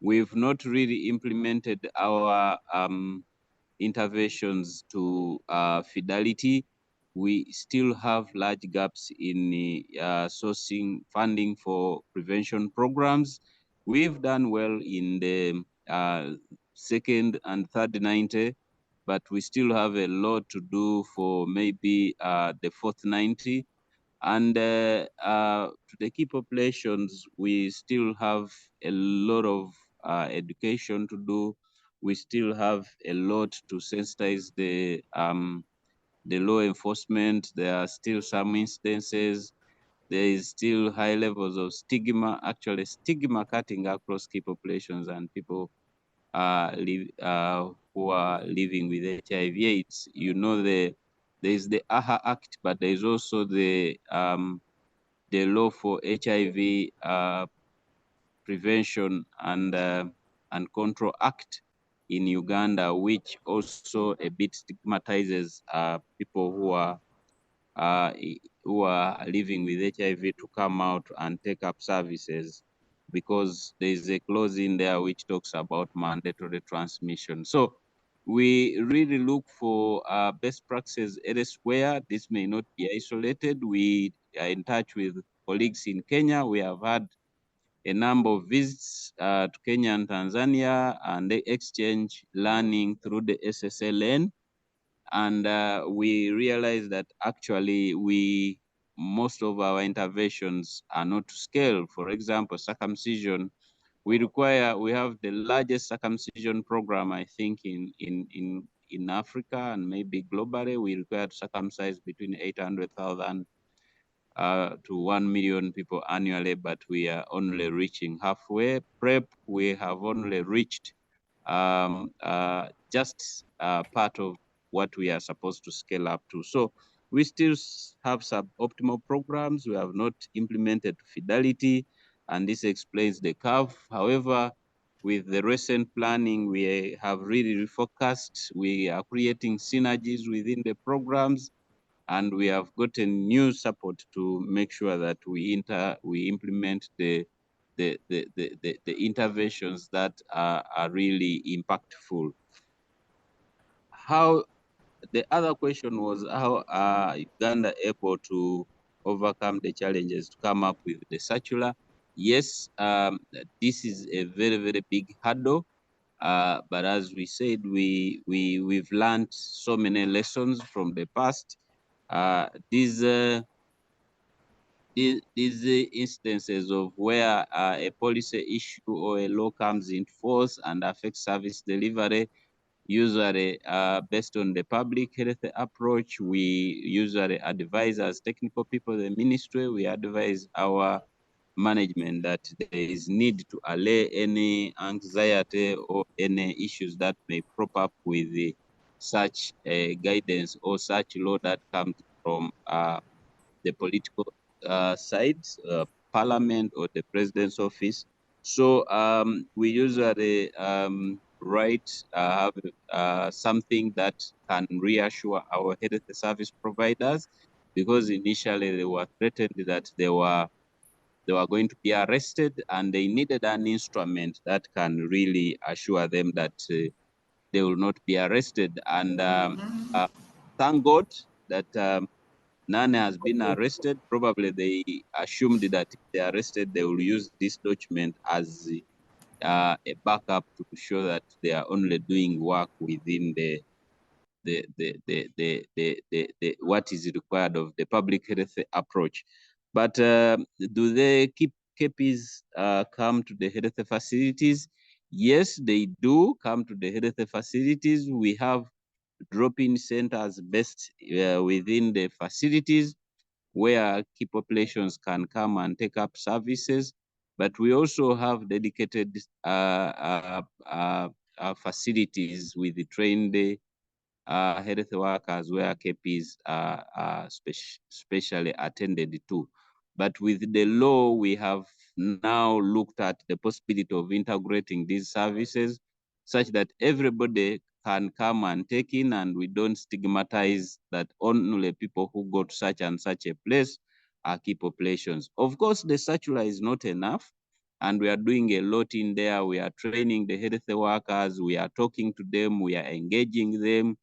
we've not really implemented our interventions to fidelity. We still have large gaps in sourcing funding for prevention programs. We've done well in the second and third 90, but we still have a lot to do for maybe the fourth 90. And to the key populations, we still have a lot of education to do. We still have a lot to sensitize the law enforcement. There are still some instances. There is still high levels of stigma, actually stigma cutting across key populations and people who are living with HIV/AIDS. You know, there is the AHA Act, but there is also the law for HIV Prevention and Control Act in Uganda, which also a bit stigmatizes people who are living with HIV to come out and take up services, because there is a clause in there which talks about mandatory transmission. So we really look for best practices elsewhere. This may not be isolated. We are in touch with colleagues in Kenya. We have had a number of visits to Kenya and Tanzania, and they exchange learning through the SSLN. And we realize that actually most of our interventions are not to scale. For example, circumcision, we have the largest circumcision program, I think, in Africa and maybe globally. We require to circumcise between 800,000 to 1 million people annually, but we are only reaching halfway. PrEP, we have only reached just part of what we are supposed to scale up to. So we still have suboptimal programs. We have not implemented fidelity, and this explains the curve. However, with the recent planning, we have really refocused. We are creating synergies within the programs, and we have gotten new support to make sure that we implement the interventions that are really impactful. The other question was, how are Uganda able to overcome the challenges to come up with the circular? Yes, this is a very, very big hurdle. But as we said, we've learned so many lessons from the past. These instances of where a policy issue or a law comes into force and affects service delivery, usually based on the public health approach, we usually advise as technical people, the ministry, we advise our management that there is need to allay any anxiety or any issues that may crop up with such guidance or such law that comes from the political side, parliament or the president's office. So we usually write something that can reassure our health service providers, because initially they were threatened that they were going to be arrested, and they needed an instrument that can really assure them that they will not be arrested. And thank God that none has been arrested. Probably they assumed that if they are arrested, they will use this document as a backup to show that they are only doing work within the what is required of the public health approach. But do they keep KPs come to the health facilities? Yes, they do come to the health facilities. We have drop-in centers based within the facilities where key populations can come and take up services. But we also have dedicated facilities with the trained health workers where KPs are specially attended to. But with the law, we have now looked at the possibility of integrating these services such that everybody can come and take in, and we don't stigmatize that only people who go to such and such a place are key populations. Of course, the circular is not enough, and we are doing a lot in there. We are training the health workers, we are talking to them, we are engaging them.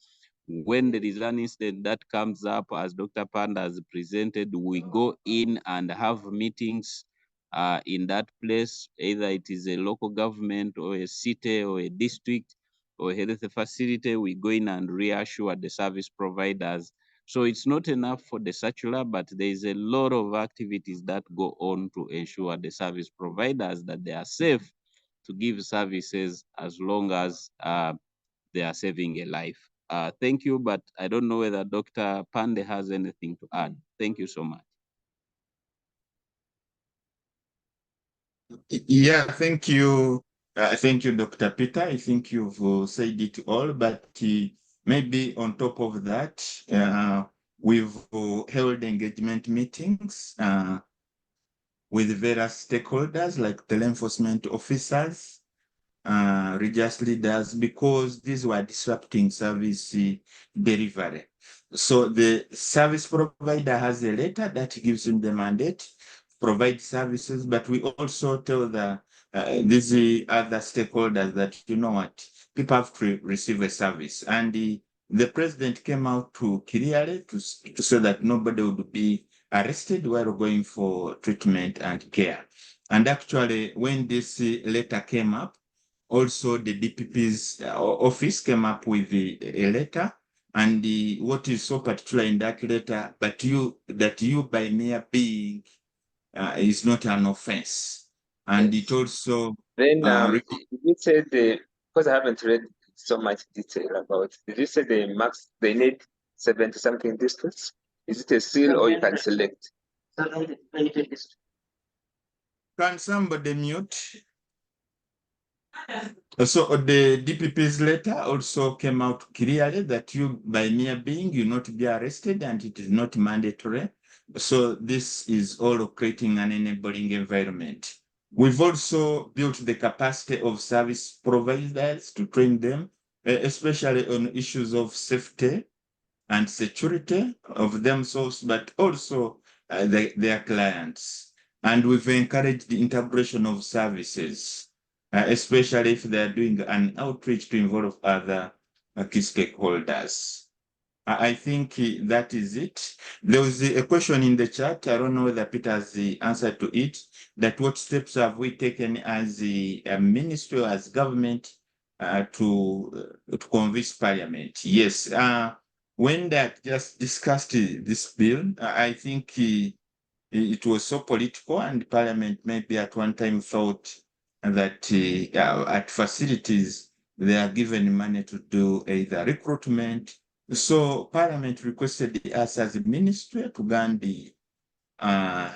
When there is an incident that comes up, as Dr. Panda has presented, we go in and have meetings in that place, either it is a local government or a city or a district or a health facility. We go in and reassure the service providers. So it's not enough for the circular, but there is a lot of activities that go on to ensure the service providers that they are safe to give services as long as they are saving a life. Thank you, but I don't know whether Dr. Pande has anything to add. Thank you so much. Yeah, thank you. Thank you, Dr. Peter. I think you've said it all, but maybe on top of that, we've held engagement meetings with various stakeholders like the law enforcement officers, religious leaders, because these were disrupting service delivery. So the service provider has a letter that gives him the mandate to provide services, but we also tell these other stakeholders that, you know what, people have to receive a service. And the president came out to clearly to say that nobody would be arrested while going for treatment and care. And actually, when this letter came up, also the DPP's office came up with a letter, and what is so particular in that letter, that you by mere being is not an offense. And Yes. it also Then did you say because I haven't read so much detail about, did you say the max they need 70 something districts? Is it a seal or you can select? Can somebody mute? So the DPP's letter also came out clearly that you, by mere being, you not be arrested, and it is not mandatory. So this is all creating an enabling environment. We've also built the capacity of service providers to train them, especially on issues of safety and security of themselves, but also their clients. And we've encouraged the integration of services, especially if they're doing an outreach to involve other key stakeholders. I think that is it. There was a question in the chat. I don't know whether Peter has the answer to it, that what steps have we taken as a ministry or as government to convince Parliament? Yes. When they just discussed this bill, I think it was so political, and Parliament maybe at one time thought that at facilities they are given money to do either recruitment. So Parliament requested us as a ministry to go and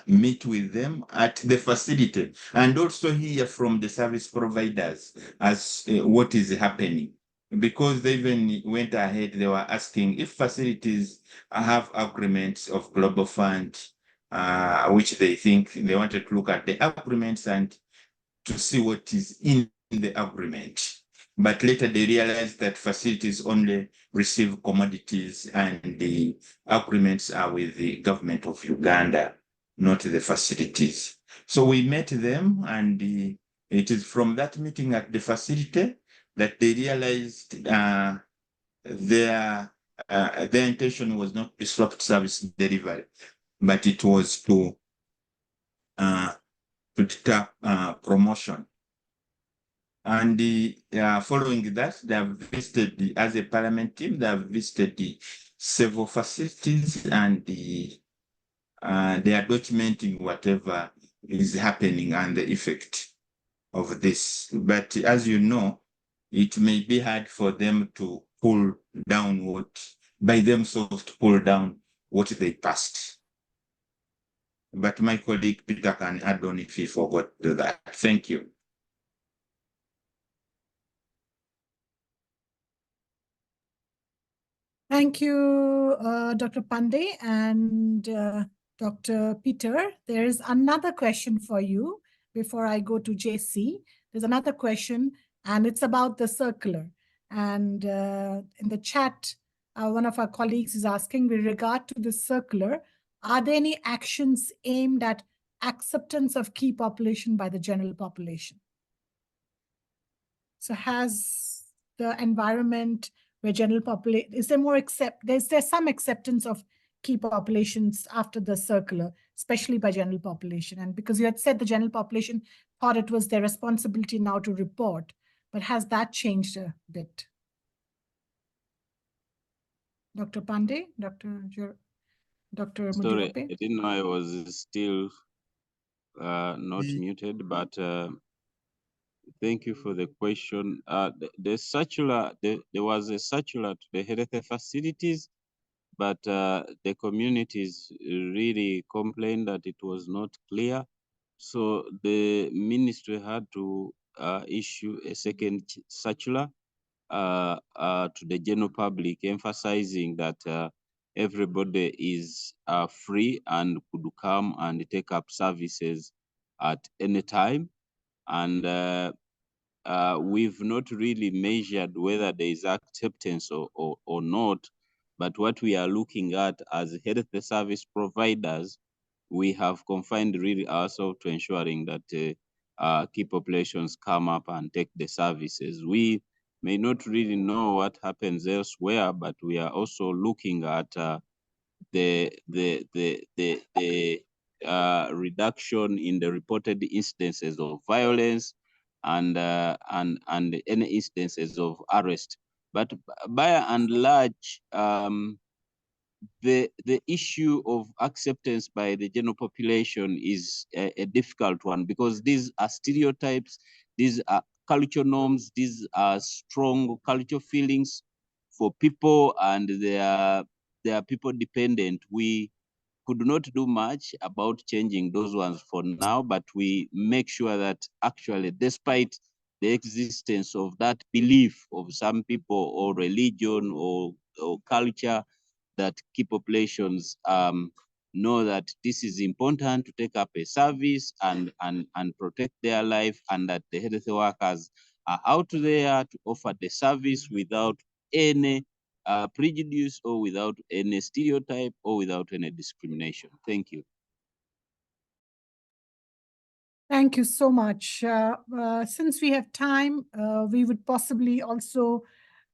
meet with them at the facility, and also hear from the service providers as what is happening. Because they even went ahead, they were asking if facilities have agreements of Global Fund, which they think they wanted to look at the agreements and to see what is in the agreement. But later they realized that facilities only receive commodities, and the agreements are with the government of Uganda, not the facilities. So we met them, and it is from that meeting at the facility that they realized their intention was not to disrupt service delivery, but it was to deter promotion. And following that, they have visited, as a parliament team, they have visited several facilities, and they are documenting whatever is happening and the effect of this. But as you know, it may be hard for them to pull down by themselves to pull down what they passed. But my colleague Peter can add on if he forgot that. Thank you. Thank you, Dr. Pandey and Dr. Peter. There is another question for you before I go to JC. There's another question, and it's about the circular. And in the chat, one of our colleagues is asking, with regard to the circular, are there any actions aimed at acceptance of key population by the general population? So has the environment where general population, is there some acceptance of key populations after the circular, especially by general population? And because you had said the general population thought it was their responsibility now to report, but has that changed a bit? Dr. Pandey, Dr. Sorry, Mudihope? I didn't know I was still not muted, but thank you for the question. The circular, there was a circular to the health facilities, but the communities really complained that it was not clear. So the ministry had to issue a second circular to the general public, emphasizing that everybody is free and could come and take up services at any time. And we've not really measured whether there is acceptance or not, but what we are looking at as health service providers, we have confined really ourselves to ensuring that key populations come up and take the services. We may not really know what happens elsewhere, but we are also looking at the reduction in the reported instances of violence and any instances of arrest. But by and large, the issue of acceptance by the general population is a difficult one, because these are stereotypes, these are cultural norms, these are strong cultural feelings for people, and they are people dependent. We could not do much about changing those ones for now, but we make sure that actually, despite the existence of that belief of some people or religion or culture, that key populations know that this is important to take up a service and protect their life, and that the health workers are out there to offer the service without any prejudice or without any stereotype or without any discrimination. Thank you. Thank you so much. Since we have time, we would possibly also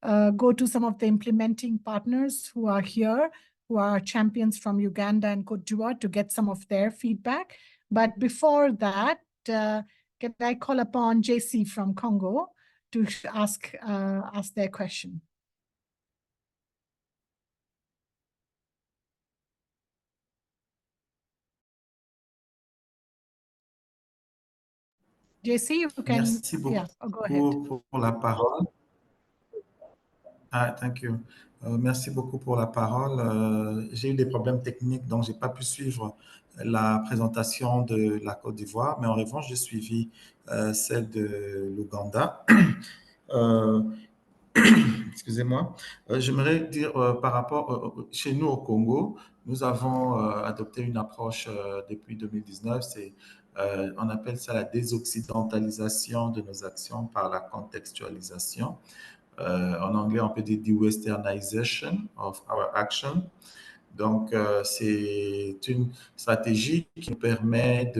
go to some of the implementing partners who are here, who are champions from Uganda and Côte d'Ivoire, to get some of their feedback. But before that, can I call upon JC from Congo to ask their question? JC, you can. Merci beaucoup go ahead. pour la parole. Thank you. Merci beaucoup pour la parole. J'ai eu des problèmes techniques, donc je n'ai pas pu suivre la présentation de la Côte d'Ivoire, mais en revanche, j'ai suivi celle de l'Ouganda. Excusez-moi. J'aimerais dire par rapport, chez nous au Congo, nous avons adopté une approche depuis 2019, on appelle ça la désoccidentalisation de nos actions par la contextualisation. En anglais, on peut dire de-westernization of our action. Donc, c'est une stratégie qui nous permet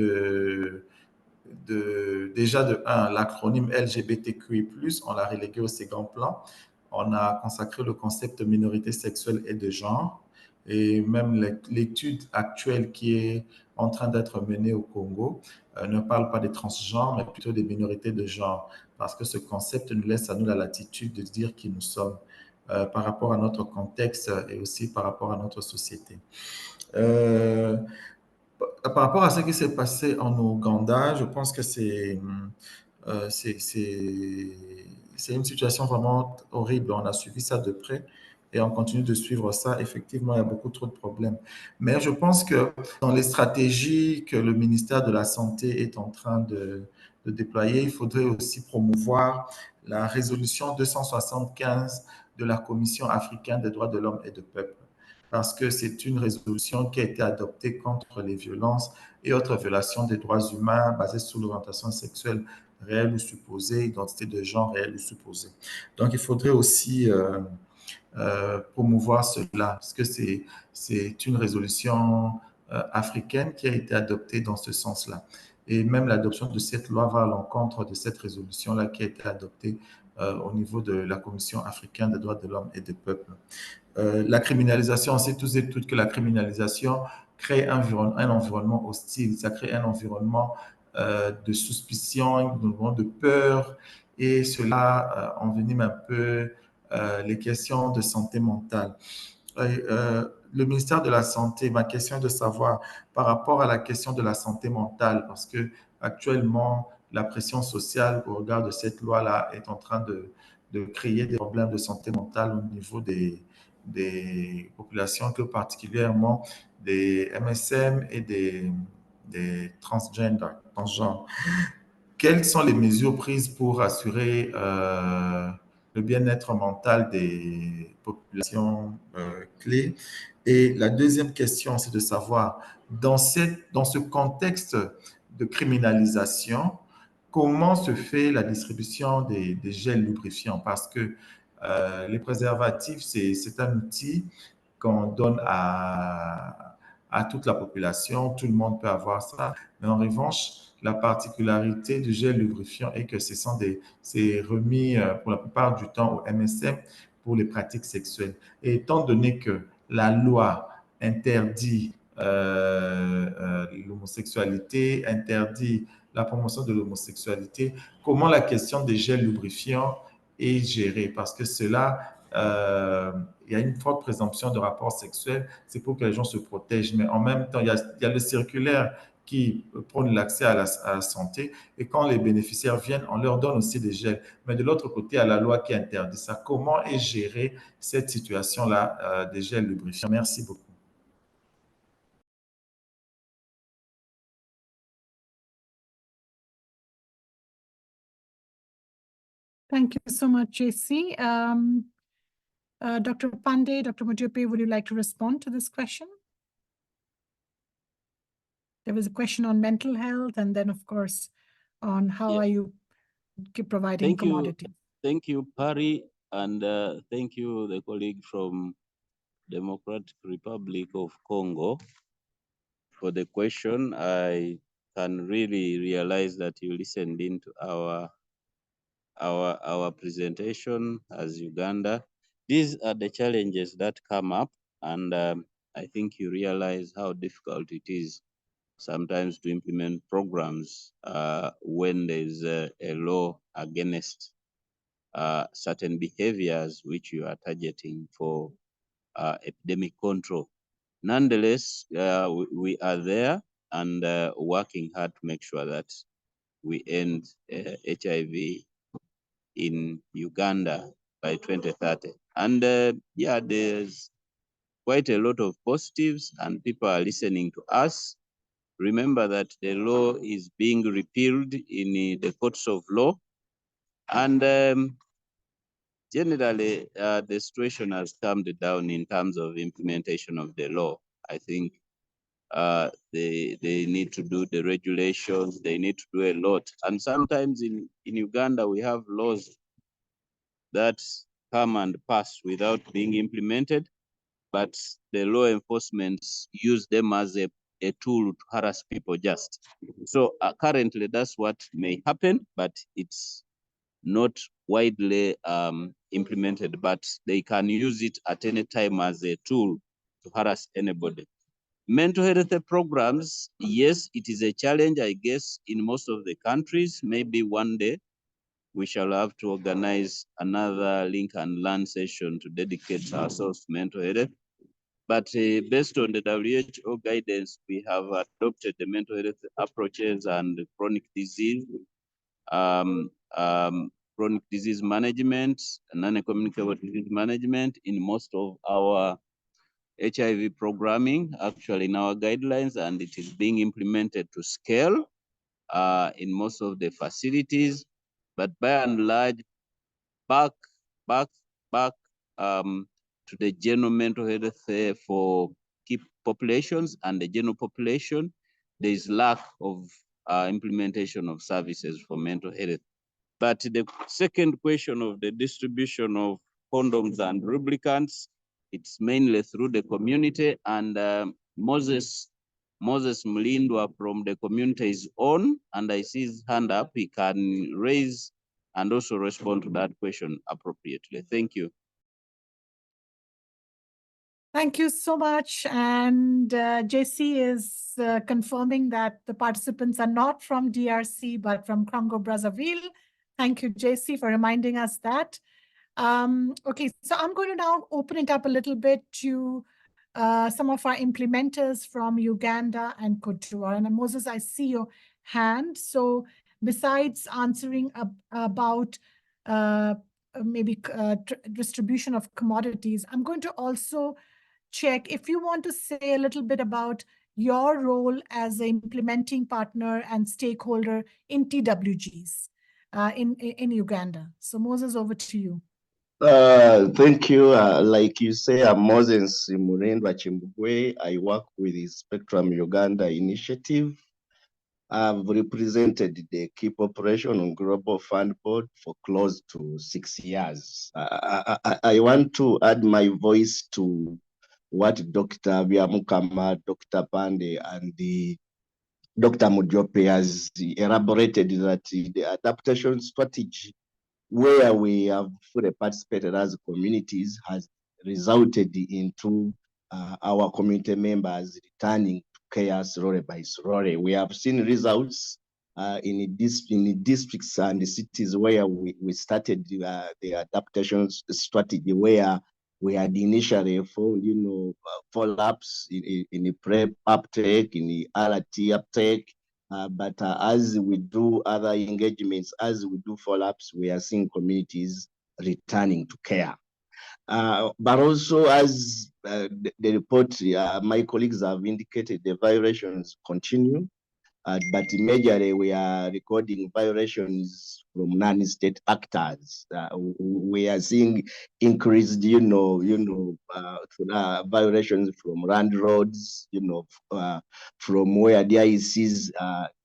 déjà de un, l'acronyme LGBTQI+, on l'a relégué au second plan. On a consacré le concept de minorité sexuelle et de genre. Et même l'étude actuelle qui est en train d'être menée au Congo ne parle pas des transgenres, mais plutôt des minorités de genre, parce que ce concept nous laisse à nous la latitude de dire qui nous sommes par rapport à notre contexte et aussi par rapport à notre société. Par rapport à ce qui s'est passé en Ouganda, je pense que c'est une situation vraiment horrible. On a suivi ça de près et on continue de suivre ça. Effectivement, il y a beaucoup trop de problèmes. Mais je pense que dans les stratégies que le ministère de la Santé est en train de déployer, il faudrait aussi promouvoir la résolution 275 de la Commission africaine des droits de l'homme et du peuple, parce que c'est une résolution qui a été adoptée contre les violences et autres violations des droits humains basées sur l'orientation sexuelle réelle ou supposée, identité de genre réelle ou supposée. Donc, il faudrait aussi promouvoir cela, parce que c'est une résolution africaine qui a été adoptée dans ce sens-là. Et même l'adoption de cette loi va à l'encontre de cette résolution-là qui a été adoptée au niveau de la Commission africaine des droits de l'homme et des peuples. La criminalisation, on sait tous et toutes que la criminalisation crée un environnement hostile, ça crée un environnement de suspicion, un environnement de peur, et cela envenime un peu les questions de santé mentale. Le ministère de la Santé, ma question est de savoir par rapport à la question de la santé mentale, parce que actuellement, la pression sociale au regard de cette loi-là est en train de créer des problèmes de santé mentale au niveau des populations, que particulièrement des MSM et des transgenres. Quelles sont les mesures prises pour assurer le bien-être mental des populations clés? Et la deuxième question, c'est de savoir, dans ce contexte de criminalisation, comment se fait la distribution des gels lubrifiants? Parce que les préservatifs, c'est un outil qu'on donne à toute la population, tout le monde peut avoir ça, mais en revanche, la particularité du gel lubrifiant est que c'est remis pour la plupart du temps au MSM pour les pratiques sexuelles. Et étant donné que la loi interdit l'homosexualité, interdit la promotion de l'homosexualité, comment la question des gels lubrifiants est gérée? Parce que cela, il y a une forte présomption de rapport sexuel, c'est pour que les gens se protègent. Mais en même temps, il y a le circulaire qui prônent l'accès à la santé. Et quand les bénéficiaires viennent, on leur donne aussi des gels. Mais de l'autre côté, il y a la loi qui interdit ça. Comment est gérée cette situation-là des gels lubrifiants? Merci beaucoup. Thank you so much, JC. Dr. Pandey, Dr. Mojope, would you like to respond to this question? There was a question on mental health, and then, of course, on how are you providing commodities. Thank you, Pari, and thank you, the colleague from Democratic Republic of Congo, for the question. I can really realize that you listened into our presentation as Uganda. These are the challenges that come up, and I think you realize how difficult it is sometimes to implement programs when there's a law against certain behaviors which you are targeting for epidemic control. Nonetheless, we are there and working hard to make sure that we end HIV in Uganda by 2030. And yeah, there's quite a lot of positives and people are listening to us. Remember that the law is being repealed in the courts of law. And generally, the situation has calmed down in terms of implementation of the law. I think they need to do the regulations, they need to do a lot. And sometimes in Uganda, we have laws that come and pass without being implemented, but the law enforcement use them as a a tool to harass people just. So currently that's what may happen, but it's not widely implemented, but they can use it at any time as a tool to harass anybody. Mental health programs, yes, it is a challenge, I guess, in most of the countries. Maybe one day we shall have to organize another link and learn session to dedicate ourselves to mental health. But based on the WHO guidance, we have adopted the mental health approaches and chronic disease management, non-communicable disease management in most of our HIV programming, actually in our guidelines, and it is being implemented to scale in most of the facilities. But by and large, back to the general mental health for key populations and the general population, there is lack of implementation of services for mental health. But the second question of the distribution of condoms and lubricants, it's mainly through the community, and Moses Mlindwa from the community is on, and I see his hand up. He can raise and also respond to that question appropriately. Thank you. Thank you so much. And JC is confirming that the participants are not from DRC, but from Congo Brazzaville. Thank you, JC, for reminding us that. Okay, so I'm going to now open it up a little bit to some of our implementers from Uganda and Côte d'Ivoire. And Moses, I see your hand. So besides answering about maybe distribution of commodities, I'm going to also check if you want to say a little bit about your role as an implementing partner and stakeholder in TWGs in Uganda. So Moses, over to you. Thank you. Like you say, I'm Moses Murendwa Chimbugwe. I work with the Spectrum Uganda initiative. I've represented the key population on Global Fund Board for close to 6 years. I want to add my voice to what Dr. Byamukama, Dr. Pande, and Dr. Mujope has elaborated, that the adaptation strategy where we have fully participated as communities has resulted into our community members returning to care slowly by slowly. We have seen results in the districts and the cities where we started the adaptation strategy, where we had initially found, follow-ups in the PrEP uptake, in the RT uptake. But as we do other engagements, as we do follow-ups, we are seeing communities returning to care. But also, as the report, my colleagues have indicated, the violations continue. But majorly we are recording violations from non-state actors. We are seeing increased, violations from landlords, from where DICs,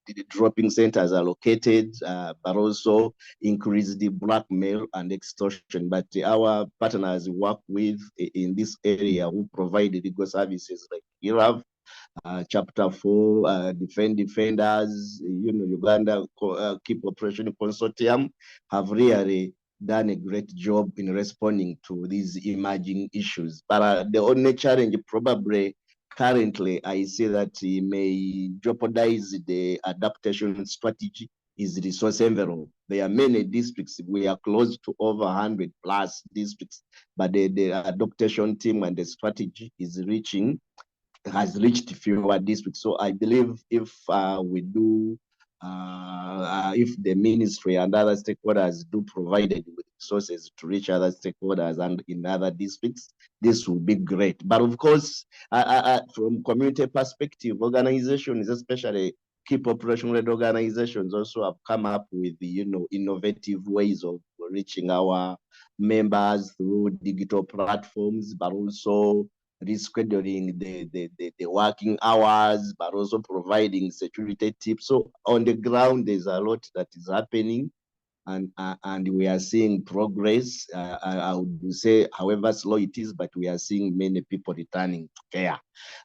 the dropping centers are located, but also increase the blackmail and extortion. But our partners work with in this area who provide legal services like IRAV, Chapter 4, Defenders, Uganda Keep Operation Consortium have really done a great job in responding to these emerging issues. But the only challenge probably currently I see that may jeopardize the adaptation strategy is resource envelope. There are many districts. We are close to over 100 plus districts, but the adaptation team and the strategy has reached fewer districts. So I believe if we do, if the ministry and other stakeholders do provided with resources to reach other stakeholders and in other districts, this will be great. But of course, from community perspective, organizations, especially key population-led organizations, also have come up with innovative ways of reaching our members through digital platforms, but also rescheduling the working hours, but also providing security tips. So on the ground, there's a lot that is happening, and we are seeing progress. I would say, however slow it is, but we are seeing many people returning to care.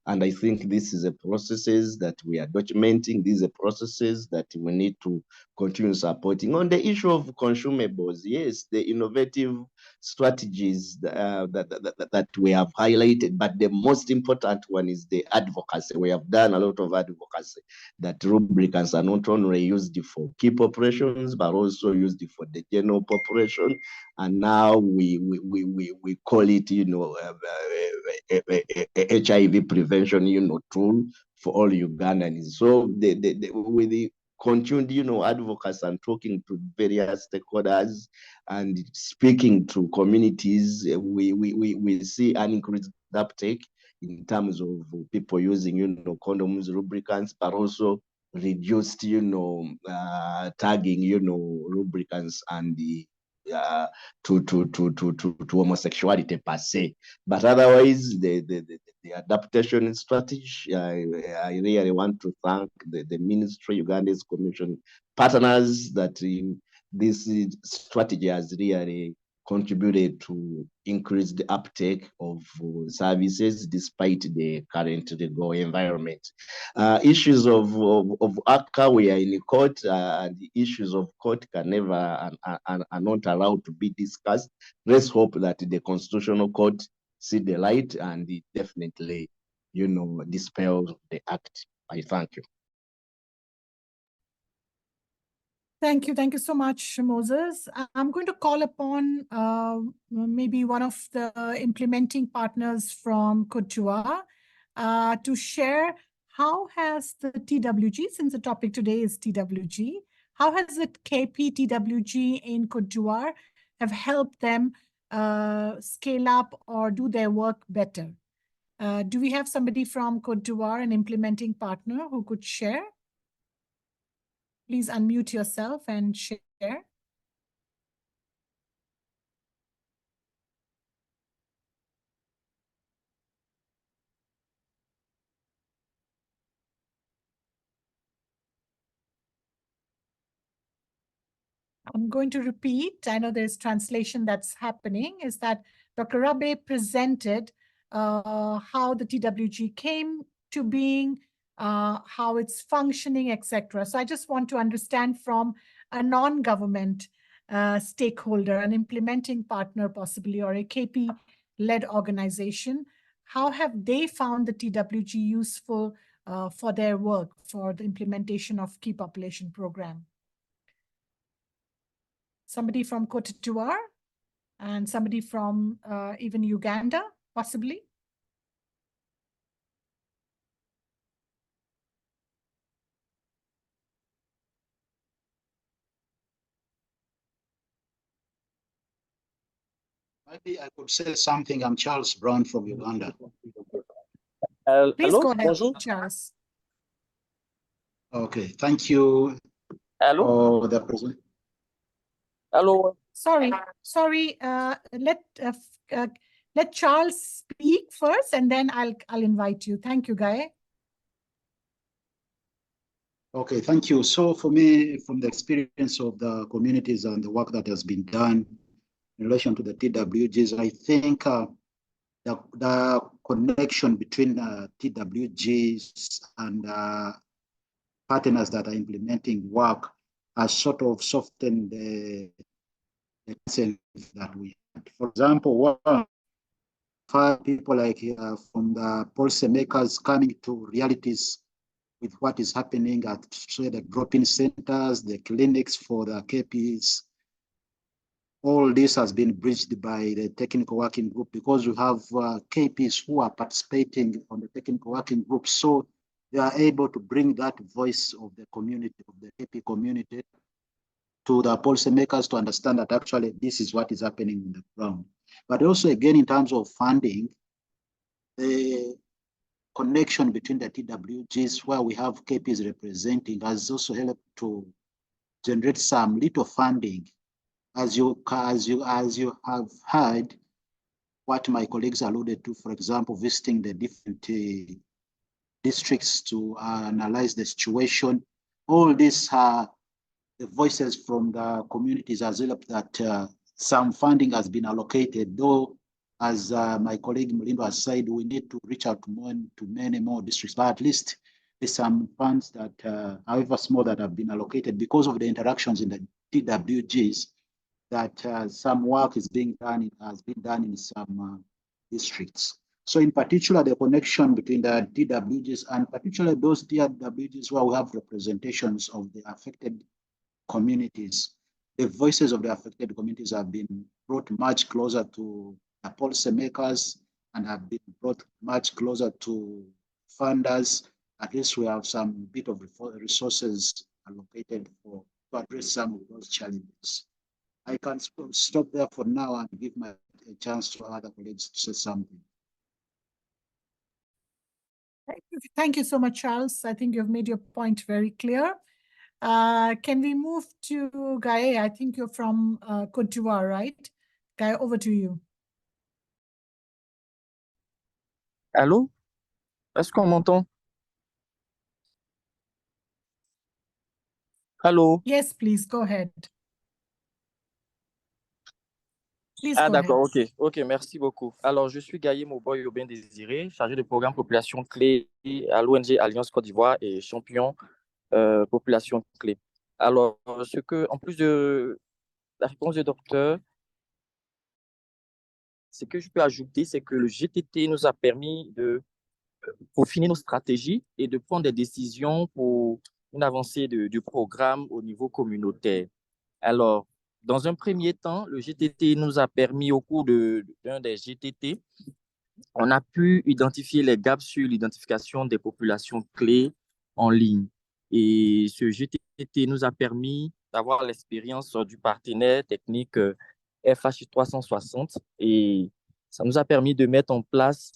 And I think this is a processes that we are documenting. These are processes that we need to continue supporting. On the issue of consumables, yes, the innovative strategies that we have highlighted, but the most important one is the advocacy. We have done a lot of advocacy that lubricants are not only used for key populations, but also used for the general population. And now we call it, HIV prevention, tool for all Ugandans. So with the continued, advocacy and talking to various stakeholders and speaking to communities, we see an increased uptake in terms of people using, condoms, lubricants, but also reduced, tagging, lubricants and the to homosexuality per se. But otherwise, the adaptation strategy, I really want to thank the ministry, Uganda's commission partners, that this strategy has really contributed to increase the uptake of services despite the current legal environment. Issues of ACA, we are in court, and the issues of court can never are not allowed to be discussed. Let's hope that the Constitutional Court see the light and it definitely, dispel the act. I thank you. Thank you. Thank you so much, Moses. I'm going to call upon maybe one of the implementing partners from Côte d'Ivoire to share how has the TWG, since the topic today is TWG, how has the KP TWG in Côte d'Ivoire have helped them scale up or do their work better? Do we have somebody from Côte d'Ivoire, an implementing partner, who could share? Please unmute yourself and share. I'm going to repeat. I know there's translation that's happening, is that Dr. Rabe presented how the TWG came to being, how it's functioning, etc. So I just want to understand from a non-government stakeholder, an implementing partner possibly, or a KP-led organization, how have they found the TWG useful for their work, for the implementation of key population program? Somebody from Côte d'Ivoire and somebody from even Uganda, possibly? Maybe I could say something. I'm Charles Brown from Uganda. Please hello, go ahead, bonjour. Charles. Okay, thank you Hello, for the present. hello. Sorry. Let Charles speak first, and then I'll invite you. Thank you, Guy. Okay, thank you. So for me, from the experience of the communities and the work that has been done in relation to the TWGs, I think the connection between TWGs and partners that are implementing work has sort of softened the sense that we had. For example, people like from the policymakers coming to realities with what is happening at, say, the drop-in centers, the clinics for the KPs. All this has been bridged by the technical working group because we have KPs who are participating on the technical working group. So they are able to bring that voice of the community, of the KP community, to the policymakers to understand that actually this is what is happening on the ground. But also, again, in terms of funding, the connection between the TWGs, where we have KPs representing, has also helped to generate some little funding. As you have heard, what my colleagues alluded to, for example, visiting the different districts to analyze the situation. All these the voices from the communities has helped that some funding has been allocated, though as my colleague Mulindo has said, we need to reach out to many more districts, but at least there's some funds that, however small, that have been allocated because of the interactions in the TWGs, that some work is being done, has been done in some districts. So in particular, the connection between the TWGs and particularly those TWGs where we have representations of the affected communities, the voices of the affected communities have been brought much closer to the policymakers and have been brought much closer to funders. At least we have some bit of resources allocated to address some of those challenges. I can stop there for now and give a chance to other colleagues to say something. Thank you so much, Charles. I think you've made your point very clear. Can we move to Gaye? I think you're from Côte d'Ivoire, right? Gaye, over to you. Allô? Est-ce qu'on m'entend? Allô? Yes, please, go ahead. Please Ah, go d'accord, ahead. ok, merci beaucoup. Alors, je suis Gaye Moboy Aubin Désiré, chargé de programme population clé à l'ONG Alliance Côte d'Ivoire et champion population clé. Alors, en plus de la réponse du docteur, ce que je peux ajouter, c'est que le GTT nous a permis de peaufiner nos stratégies et de prendre des décisions pour une avancée du programme au niveau communautaire. Alors, dans un premier temps, le GTT nous a permis, au cours d'un des GTT, on a pu identifier les gaps sur l'identification des populations clés en ligne. Et ce GTT nous a permis d'avoir l'expérience du partenaire technique FH 360 et ça nous a permis de mettre en place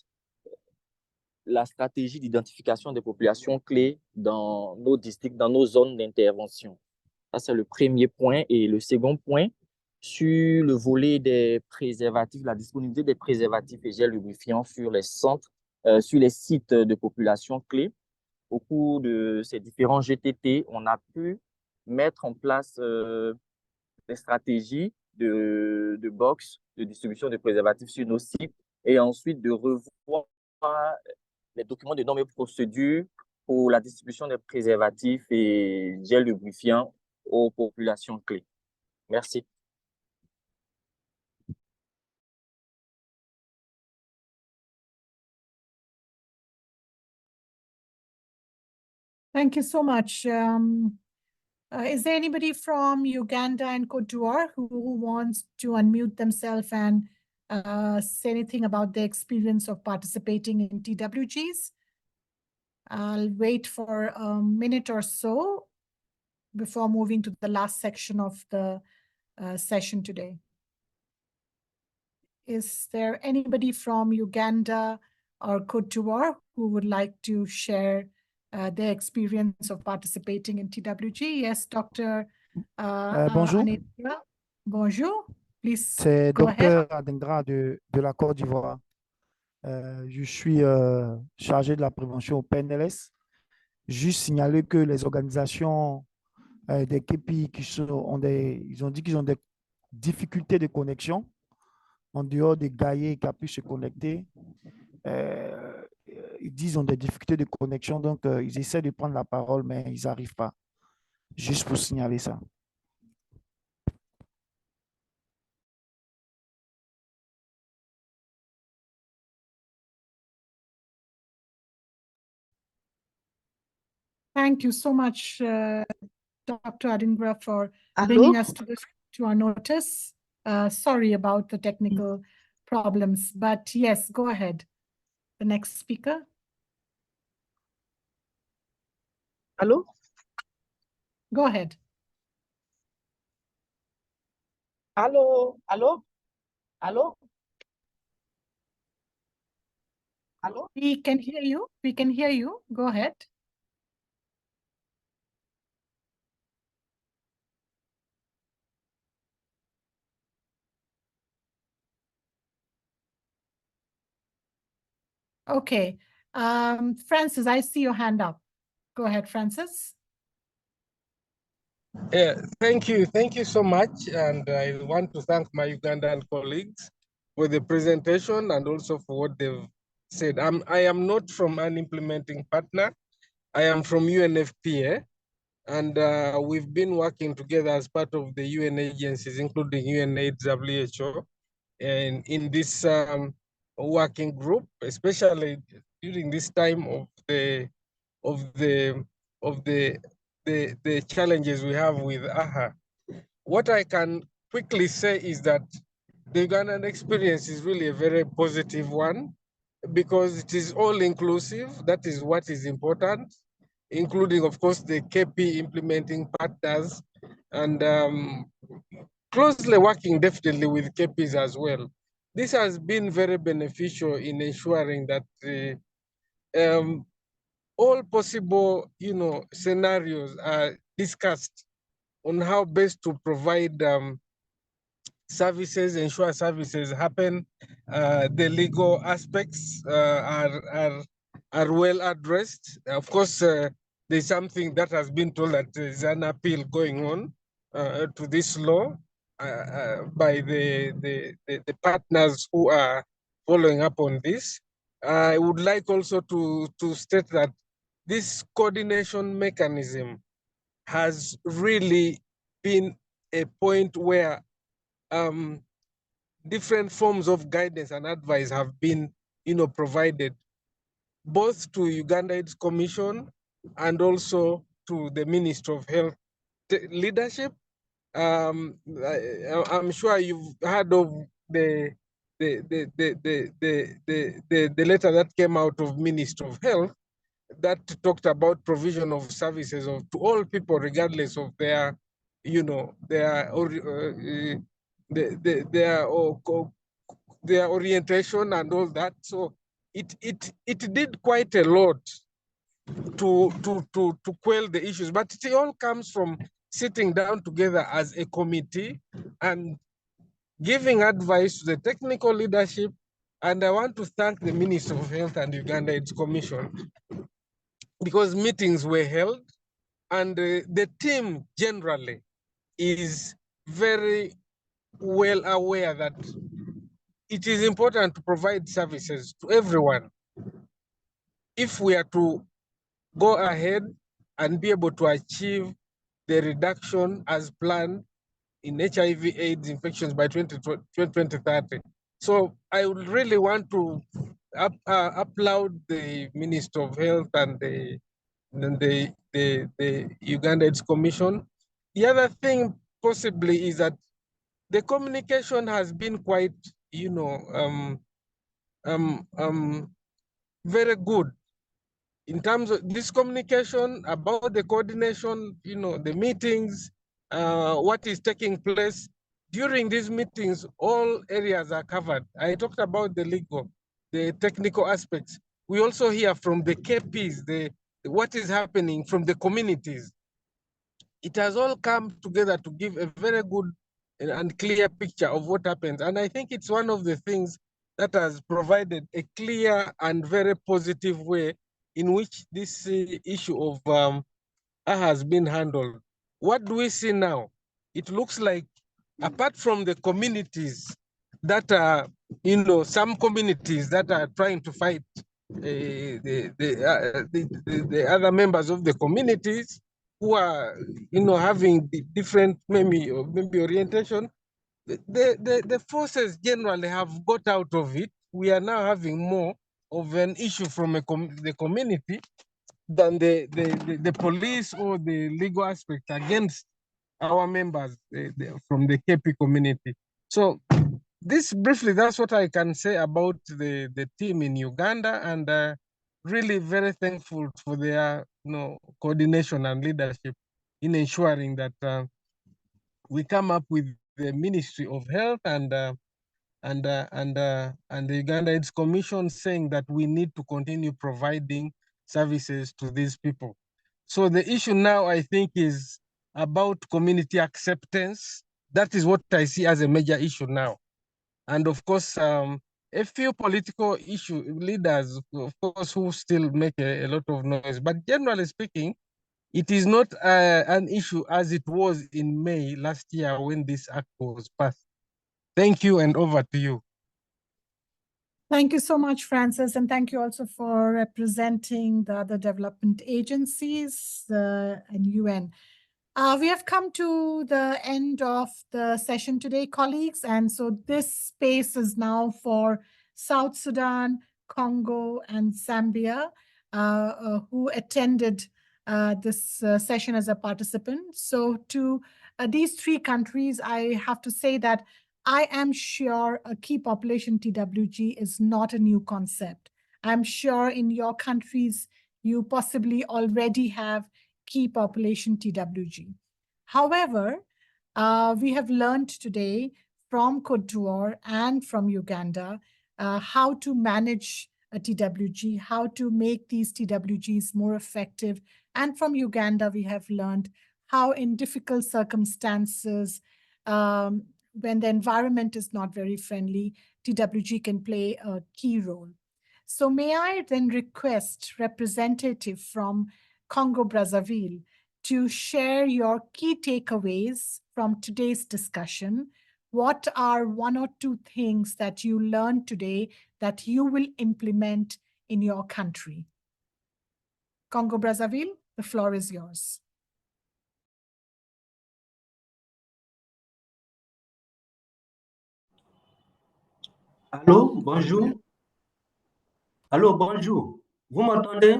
la stratégie d'identification des populations clés dans nos districts, dans nos zones d'intervention. Ça, c'est le premier point. Et le second point, sur le volet des préservatifs, la disponibilité des préservatifs et gels lubrifiants sur les centres, sur les sites de population clés. Au cours de ces différents GTT, on a pu mettre en place des stratégies de box, de distribution de préservatifs sur nos sites et ensuite de revoir les documents de normes et procédures pour la distribution des préservatifs et gels lubrifiants aux populations clés. Merci. Thank you so much. Is there anybody from Uganda and Côte d'Ivoire who wants to unmute themselves and say anything about their experience of participating in TWGs? I'll wait for a minute or so before moving to the last section of the session today. Is there anybody from Uganda or Côte d'Ivoire who would like to share their experience of participating in TWG? Yes, Dr. Bonjour. Anedra. Bonjour. Please C'est go Dr. ahead. Adendra de la Côte d'Ivoire. Je suis chargé de la prévention au PNLS. Juste signaler que les organisations des KPI ils ont dit qu'ils ont des difficultés de connexion en dehors des gaillets qui a pu se connecter. Ils disent qu'ils ont des difficultés de connexion, donc ils essaient de prendre la parole, mais ils n'arrivent pas. Juste pour signaler ça. Thank you so much, Dr. Adingra, for bringing us to our notice. Sorry about the technical problems, but yes, go ahead. The next speaker. Allô? Go ahead. Allô? Allô? Allô? Allô? We can hear you. We can hear you. Go ahead. Okay. Francis, I see your hand up. Go ahead, Francis. Yeah, thank you. Thank you so much. And I want to thank my Ugandan colleagues for the presentation and also for what they've said. I am not from an implementing partner. I am from UNFPA, and we've been working together as part of the UN agencies, including UNAIDS, WHO, and in this working group, especially during this time of the challenges we have with AHA. What I can quickly say is that the Ugandan experience is really a very positive one because it is all inclusive. That is what is important, including, of course, the KP implementing partners and closely working definitely with KPs as well. This has been very beneficial in ensuring that all possible, scenarios are discussed on how best to provide services, ensure services happen. The legal aspects are well addressed. Of course, there's something that has been told that there's an appeal going on to this law by the partners who are following up on this. I would like also to state that this coordination mechanism has really been a point where different forms of guidance and advice have been, provided both to Uganda AIDS Commission and also to the Ministry of Health leadership. I'm sure you've heard of the letter that came out of Ministry of Health that talked about provision of services to all people, regardless of their, their orientation and all that. So it did quite a lot to quell the issues, but it all comes from sitting down together as a committee and giving advice to the technical leadership. And I want to thank the Ministry of Health and Uganda AIDS Commission because meetings were held and the team generally is very well aware that it is important to provide services to everyone. If we are to go ahead and be able to achieve the reduction as planned in HIV/AIDS infections by 2030. So I would really want to applaud the Minister of Health and the Uganda AIDS Commission. The other thing possibly is that the communication has been quite, very good in terms of this communication about the coordination, the meetings, what is taking place. During these meetings, all areas are covered. I talked about the legal, the technical aspects. We also hear from the KPs, what is happening from the communities. It has all come together to give a very good and clear picture of what happens. And I think it's one of the things that has provided a clear and very positive way in which this issue of has been handled. What do we see now? It looks like, apart from the communities that are, some communities that are trying to fight the other members of the communities who are, having different maybe orientation, the forces generally have got out of it. We are now having more of an issue from the community than the police or the legal aspect against our members from the KP community. So this briefly, that's what I can say about the team in Uganda, and really very thankful for their coordination and leadership in ensuring that we come up with the Ministry of Health and the Uganda AIDS Commission saying that we need to continue providing services to these people. So the issue now, I think, is about community acceptance. That is what I see as a major issue now. And of course, a few political leaders, of course, who still make a lot of noise. But generally speaking, it is not an issue as it was in May last year when this act was passed. Thank you, and over to you. Thank you so much, Francis, and thank you also for representing the other development agencies and UN. We have come to the end of the session today, colleagues, and so this space is now for South Sudan, Congo, and Zambia, who attended this session as a participant. So to these three countries, I have to say that I am sure a key population TWG is not a new concept. I'm sure in your countries, you possibly already have key population TWG. However, we have learned today from Côte d'Ivoire and from Uganda how to manage a TWG, how to make these TWGs more effective. And from Uganda, we have learned how in difficult circumstances, when the environment is not very friendly, TWG can play a key role. So may I then request representative from Congo-Brazzaville to share your key takeaways from today's discussion. What are one or two things that you learned today that you will implement in your country? Congo-Brazzaville, the floor is yours. Allô, bonjour. Allô, bonjour. Vous m'entendez?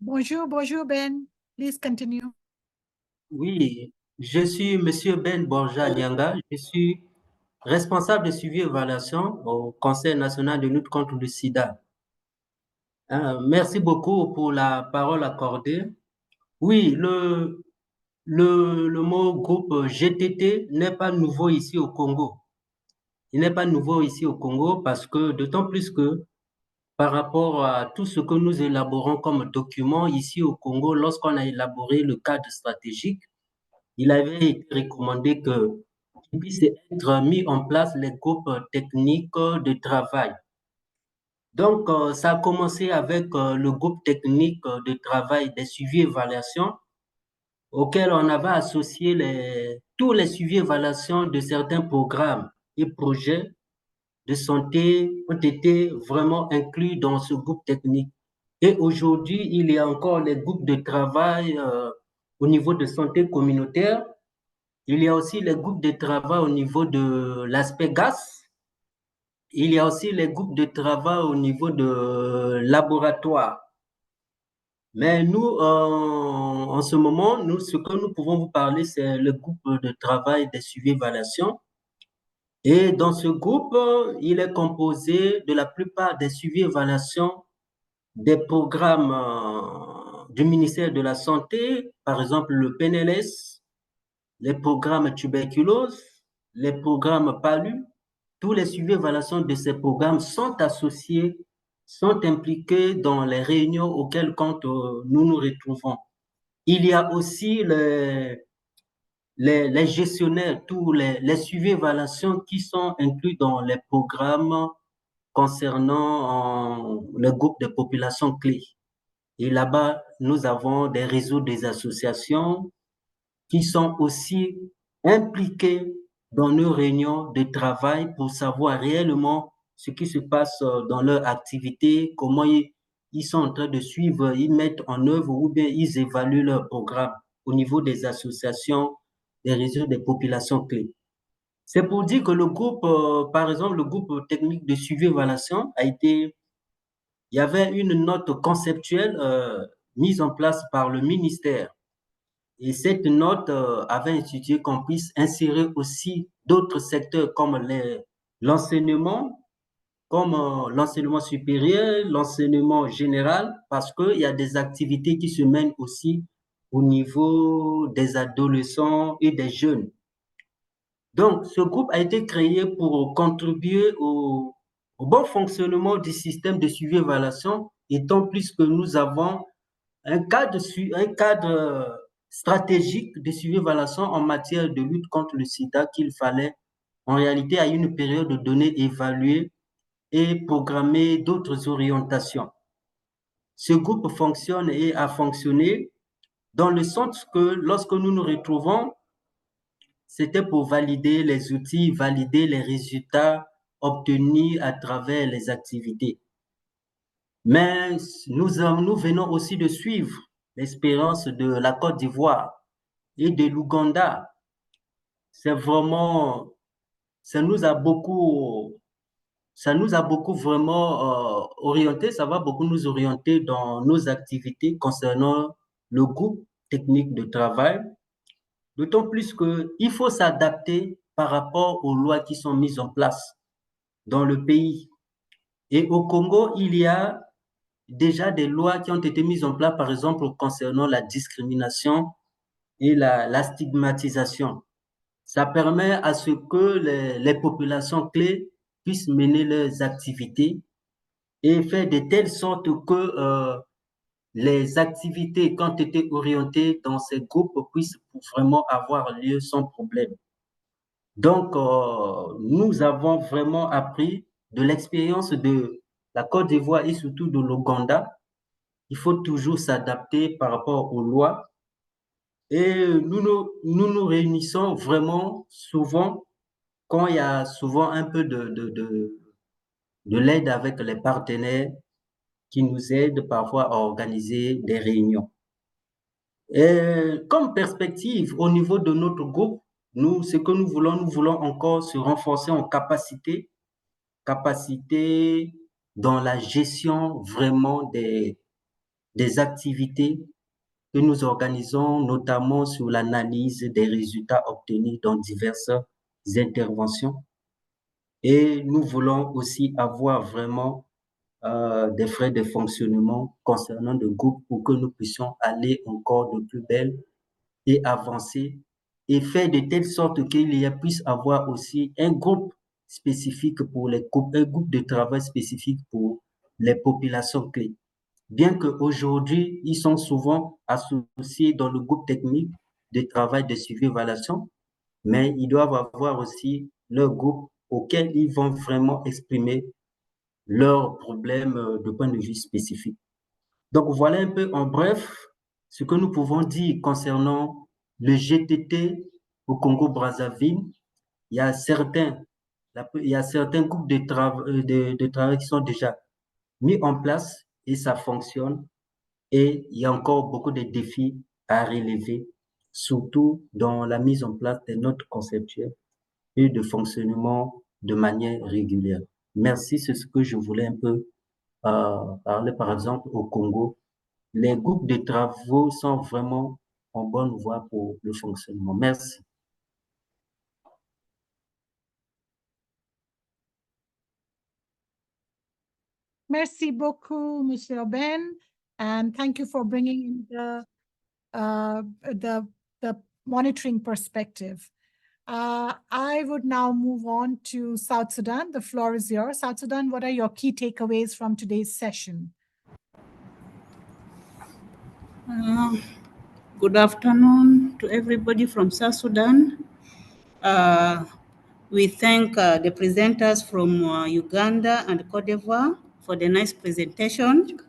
Bonjour, bonjour Ben. Please continue. Oui, je suis Monsieur Ben Borja Nyanga. Je suis responsable de suivi et évaluation au Conseil national de lutte contre le sida. Merci beaucoup pour la parole accordée. Oui, le mot groupe GTT n'est pas nouveau ici au Congo. Il n'est pas nouveau ici au Congo parce que d'autant plus que par rapport à tout ce que nous élaborons comme document ici au Congo, lorsqu'on a élaboré le cadre stratégique, il avait été recommandé qu'il puisse être mis en place les groupes techniques de travail. Donc, ça a commencé avec le groupe technique de travail des suivis et évaluations auquel on avait associé tous les suivis et évaluations de certains programmes et projets de santé ont été vraiment inclus dans ce groupe technique. Et aujourd'hui, il y a encore les groupes de travail au niveau de santé communautaire. Il y a aussi les groupes de travail au niveau de l'aspect gaz. Il y a aussi les groupes de travail au niveau de laboratoire. Mais nous, en ce moment, ce que nous pouvons vous parler, c'est le groupe de travail des suivis et évaluations. Et dans ce groupe, il est composé de la plupart des suivis et évaluations des programmes du ministère de la Santé, par exemple le PNLS, les programmes tuberculose, les programmes PALU. Tous les suivis et évaluations de ces programmes sont associés, sont impliqués dans les réunions auxquelles nous nous retrouvons. Il y a aussi les gestionnaires, tous les suivis et évaluations qui sont inclus dans les programmes concernant le groupe de populations clés. Et là-bas, nous avons des réseaux des associations qui sont aussi impliqués dans nos réunions de travail pour savoir réellement ce qui se passe dans leur activité, comment ils sont en train de suivre, ils mettent en œuvre ou bien ils évaluent leur programme au niveau des associations, des réseaux des populations clés. C'est pour dire que le groupe, par exemple, le groupe technique de suivi et évaluation il y avait une note conceptuelle mise en place par le ministère. Et cette note avait institué qu'on puisse insérer aussi d'autres secteurs comme l'enseignement, comme l'enseignement supérieur, l'enseignement général, parce qu'il y a des activités qui se mènent aussi au niveau des adolescents et des jeunes. Donc, ce groupe a été créé pour contribuer au bon fonctionnement du système de suivi et évaluation, étant plus que nous avons un cadre stratégique de suivi et évaluation en matière de lutte contre le sida qu'il fallait, en réalité, à une période donnée, évaluer et programmer d'autres orientations. Ce groupe fonctionne et a fonctionné dans le sens que lorsque nous nous retrouvons, c'était pour valider les outils, valider les résultats obtenus à travers les activités. Mais nous venons aussi de suivre l'expérience de la Côte d'Ivoire et de l'Ouganda. C'est vraiment, ça nous a beaucoup vraiment orienté, ça va beaucoup nous orienter dans nos activités concernant le groupe technique de travail, d'autant plus qu'il faut s'adapter par rapport aux lois qui sont mises en place dans le pays. Et au Congo, il y a déjà des lois qui ont été mises en place, par exemple, concernant la discrimination et la stigmatisation. Ça permet à ce que les populations clés puissent mener leurs activités et faire de telle sorte que les activités qui ont été orientées dans ces groupes puissent vraiment avoir lieu sans problème. Donc, nous avons vraiment appris de l'expérience de la Côte d'Ivoire et surtout de l'Ouganda. Il faut toujours s'adapter par rapport aux lois. Et nous nous réunissons vraiment souvent quand il y a souvent un peu de l'aide avec les partenaires qui nous aident parfois à organiser des réunions. Et comme perspective, au niveau de notre groupe, ce que nous voulons encore se renforcer en capacité dans la gestion vraiment des activités que nous organisons, notamment sur l'analyse des résultats obtenus dans diverses interventions. Et nous voulons aussi avoir vraiment des frais de fonctionnement concernant le groupe pour que nous puissions aller encore de plus belle et avancer et faire de telle sorte qu'il puisse avoir aussi un groupe spécifique pour un groupe de travail spécifique pour les populations clés. Bien qu'aujourd'hui, ils sont souvent associés dans le groupe technique de travail de suivi et évaluation, mais ils doivent avoir aussi leur groupe auquel ils vont vraiment exprimer leurs problèmes de point de vue spécifique. Donc voilà un peu en bref ce que nous pouvons dire concernant le GTT au Congo-Brazzaville. Il y a certains groupes de travail qui sont déjà mis en place et ça fonctionne. Et il y a encore beaucoup de défis à relever, surtout dans la mise en place des notes conceptuelles et de fonctionnement de manière régulière. Merci, c'est ce que je voulais un peu parler, par exemple, au Congo. Les groupes de travaux sont vraiment en bonne voie pour le fonctionnement. Merci. Merci beaucoup, Monsieur Ben, and thank you for bringing in the monitoring perspective. I would now move on to South Sudan. The floor is yours. South Sudan, what are your key takeaways from today's session? Good afternoon to everybody from South Sudan. We thank the presenters from Uganda and Côte d'Ivoire for the nice presentation.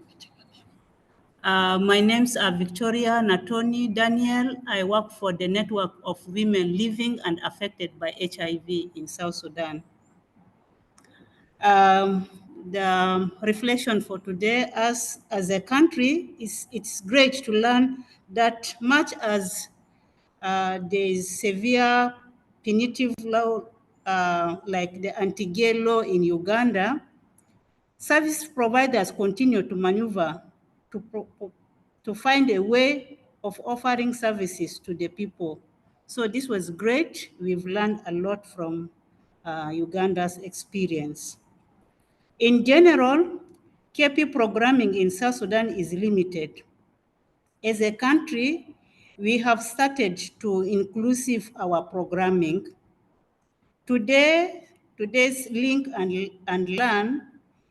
My names are Victoria Natoni Daniel. I work for the Network of Women Living and Affected by HIV in South Sudan. The reflection for today, as a country, it's great to learn that much as there is severe punitive law like the anti-gay law in Uganda, service providers continue to maneuver to find a way of offering services to the people. So this was great. We've learned a lot from Uganda's experience. In general, KP programming in South Sudan is limited. As a country, we have started to inclusive our programming. Today's Link and Learn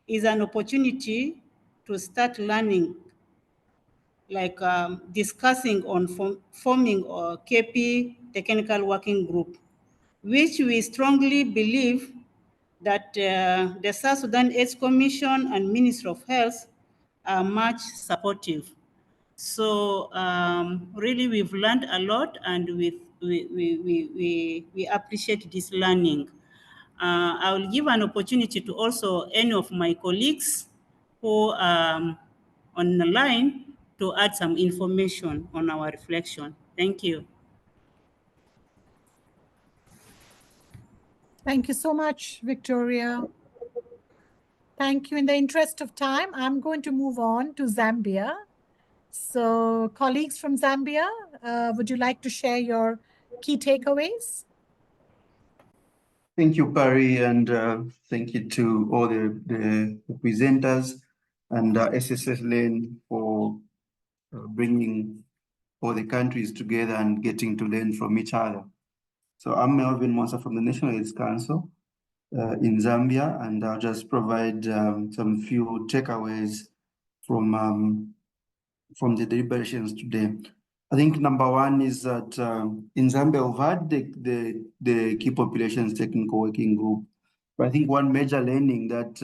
is an opportunity to start learning, like discussing on forming a KP technical working group, which we strongly believe that the South Sudan AIDS Commission and Ministry of Health are much supportive. So really we've learned a lot and we appreciate this learning. I will give an opportunity to also any of my colleagues who are on the line to add some information on our reflection. Thank you. Thank you so much, Victoria. Thank you. In the interest of time, I'm going to move on to Zambia. So colleagues from Zambia, would you like to share your key takeaways? Thank you, Pari, and thank you to all the presenters and SSLN for bringing all the countries together and getting to learn from each other. So I'm Melvin Mosa from the National AIDS Council in Zambia, and I'll just provide some few takeaways from the deliberations today. I think number one is that in Zambia, we've had the key populations technical working group. But I think one major learning that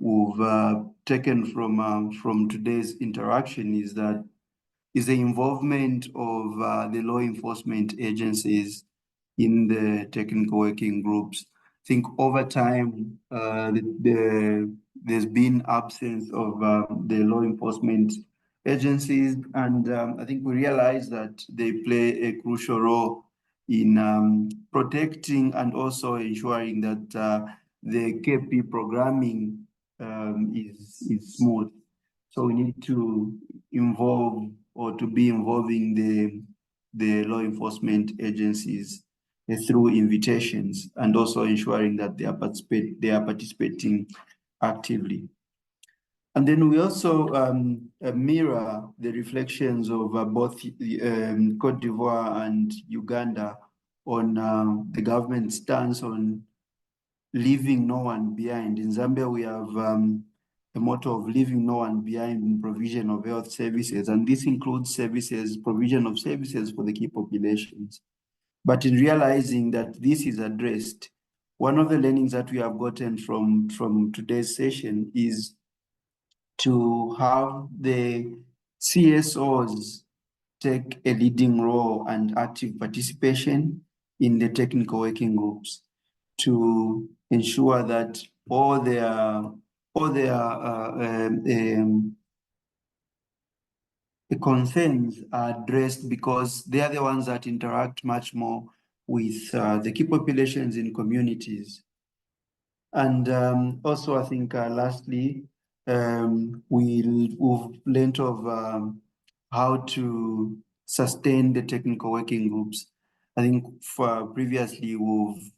we've taken from today's interaction is the involvement of the law enforcement agencies in the technical working groups. I think over time, there's been absence of the law enforcement agencies, and I think we realize that they play a crucial role in protecting and also ensuring that the KP programming is smooth. So we need to involve or to be involving the law enforcement agencies through invitations and also ensuring that they are participating actively. And then we also mirror the reflections of both Côte d'Ivoire and Uganda on the government's stance on leaving no one behind. In Zambia, we have a motto of leaving no one behind in provision of health services, and this includes provision of services for the key populations. But in realizing that this is addressed, one of the learnings that we have gotten from today's session is to have the CSOs take a leading role and active participation in the technical working groups to ensure that all their concerns are addressed, because they are the ones that interact much more with the key populations in communities. And also, I think lastly, we've learned of how to sustain the technical working groups. I think previously we've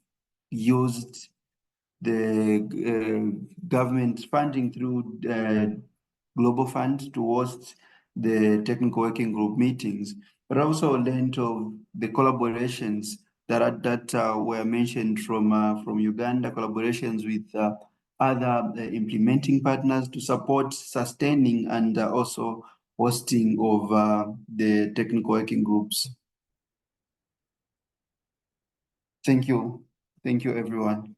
used the government funding through Global Fund to host the technical working group meetings, but also learned of the collaborations that were mentioned from Uganda, collaborations with other implementing partners to support sustaining and also hosting of the technical working groups. Thank you. Thank you, everyone.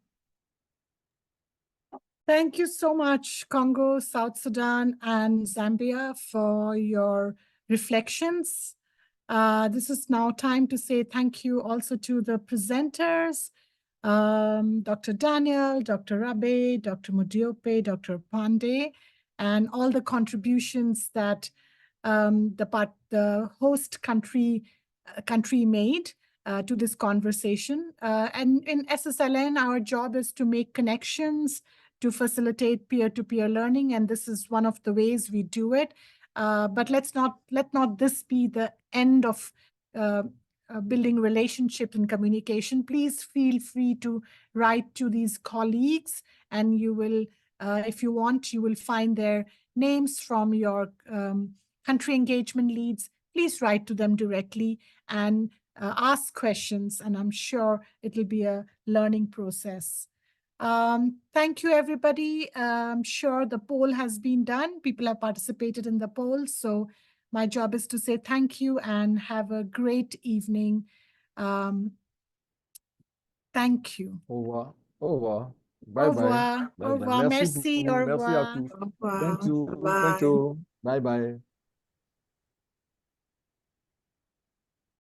Thank you so much, Congo, South Sudan, and Zambia, for your reflections. This is now time to say thank you also to the presenters, Dr. Daniel, Dr. Rabe, Dr. Mudiope, Dr. Pandey, and all the contributions that the host country made to this conversation. And in SSLN, our job is to make connections, to facilitate peer-to-peer learning, and this is one of the ways we do it. But let not this be the end of building relationships and communication. Please feel free to write to these colleagues, and you will, if you want, you will find their names from your country engagement leads. Please write to them directly and ask questions, and I'm sure it will be a learning process. Thank you, everybody. I'm sure the poll has been done. People have participated in the poll. So my job is to say thank you and have a great evening. Thank you. Au revoir. Au revoir. Bye Au revoir. bye. Au revoir. Merci Merci. beaucoup. Au Merci à revoir. tous. Au revoir. Thank you. Bye. Thank you. Bye bye.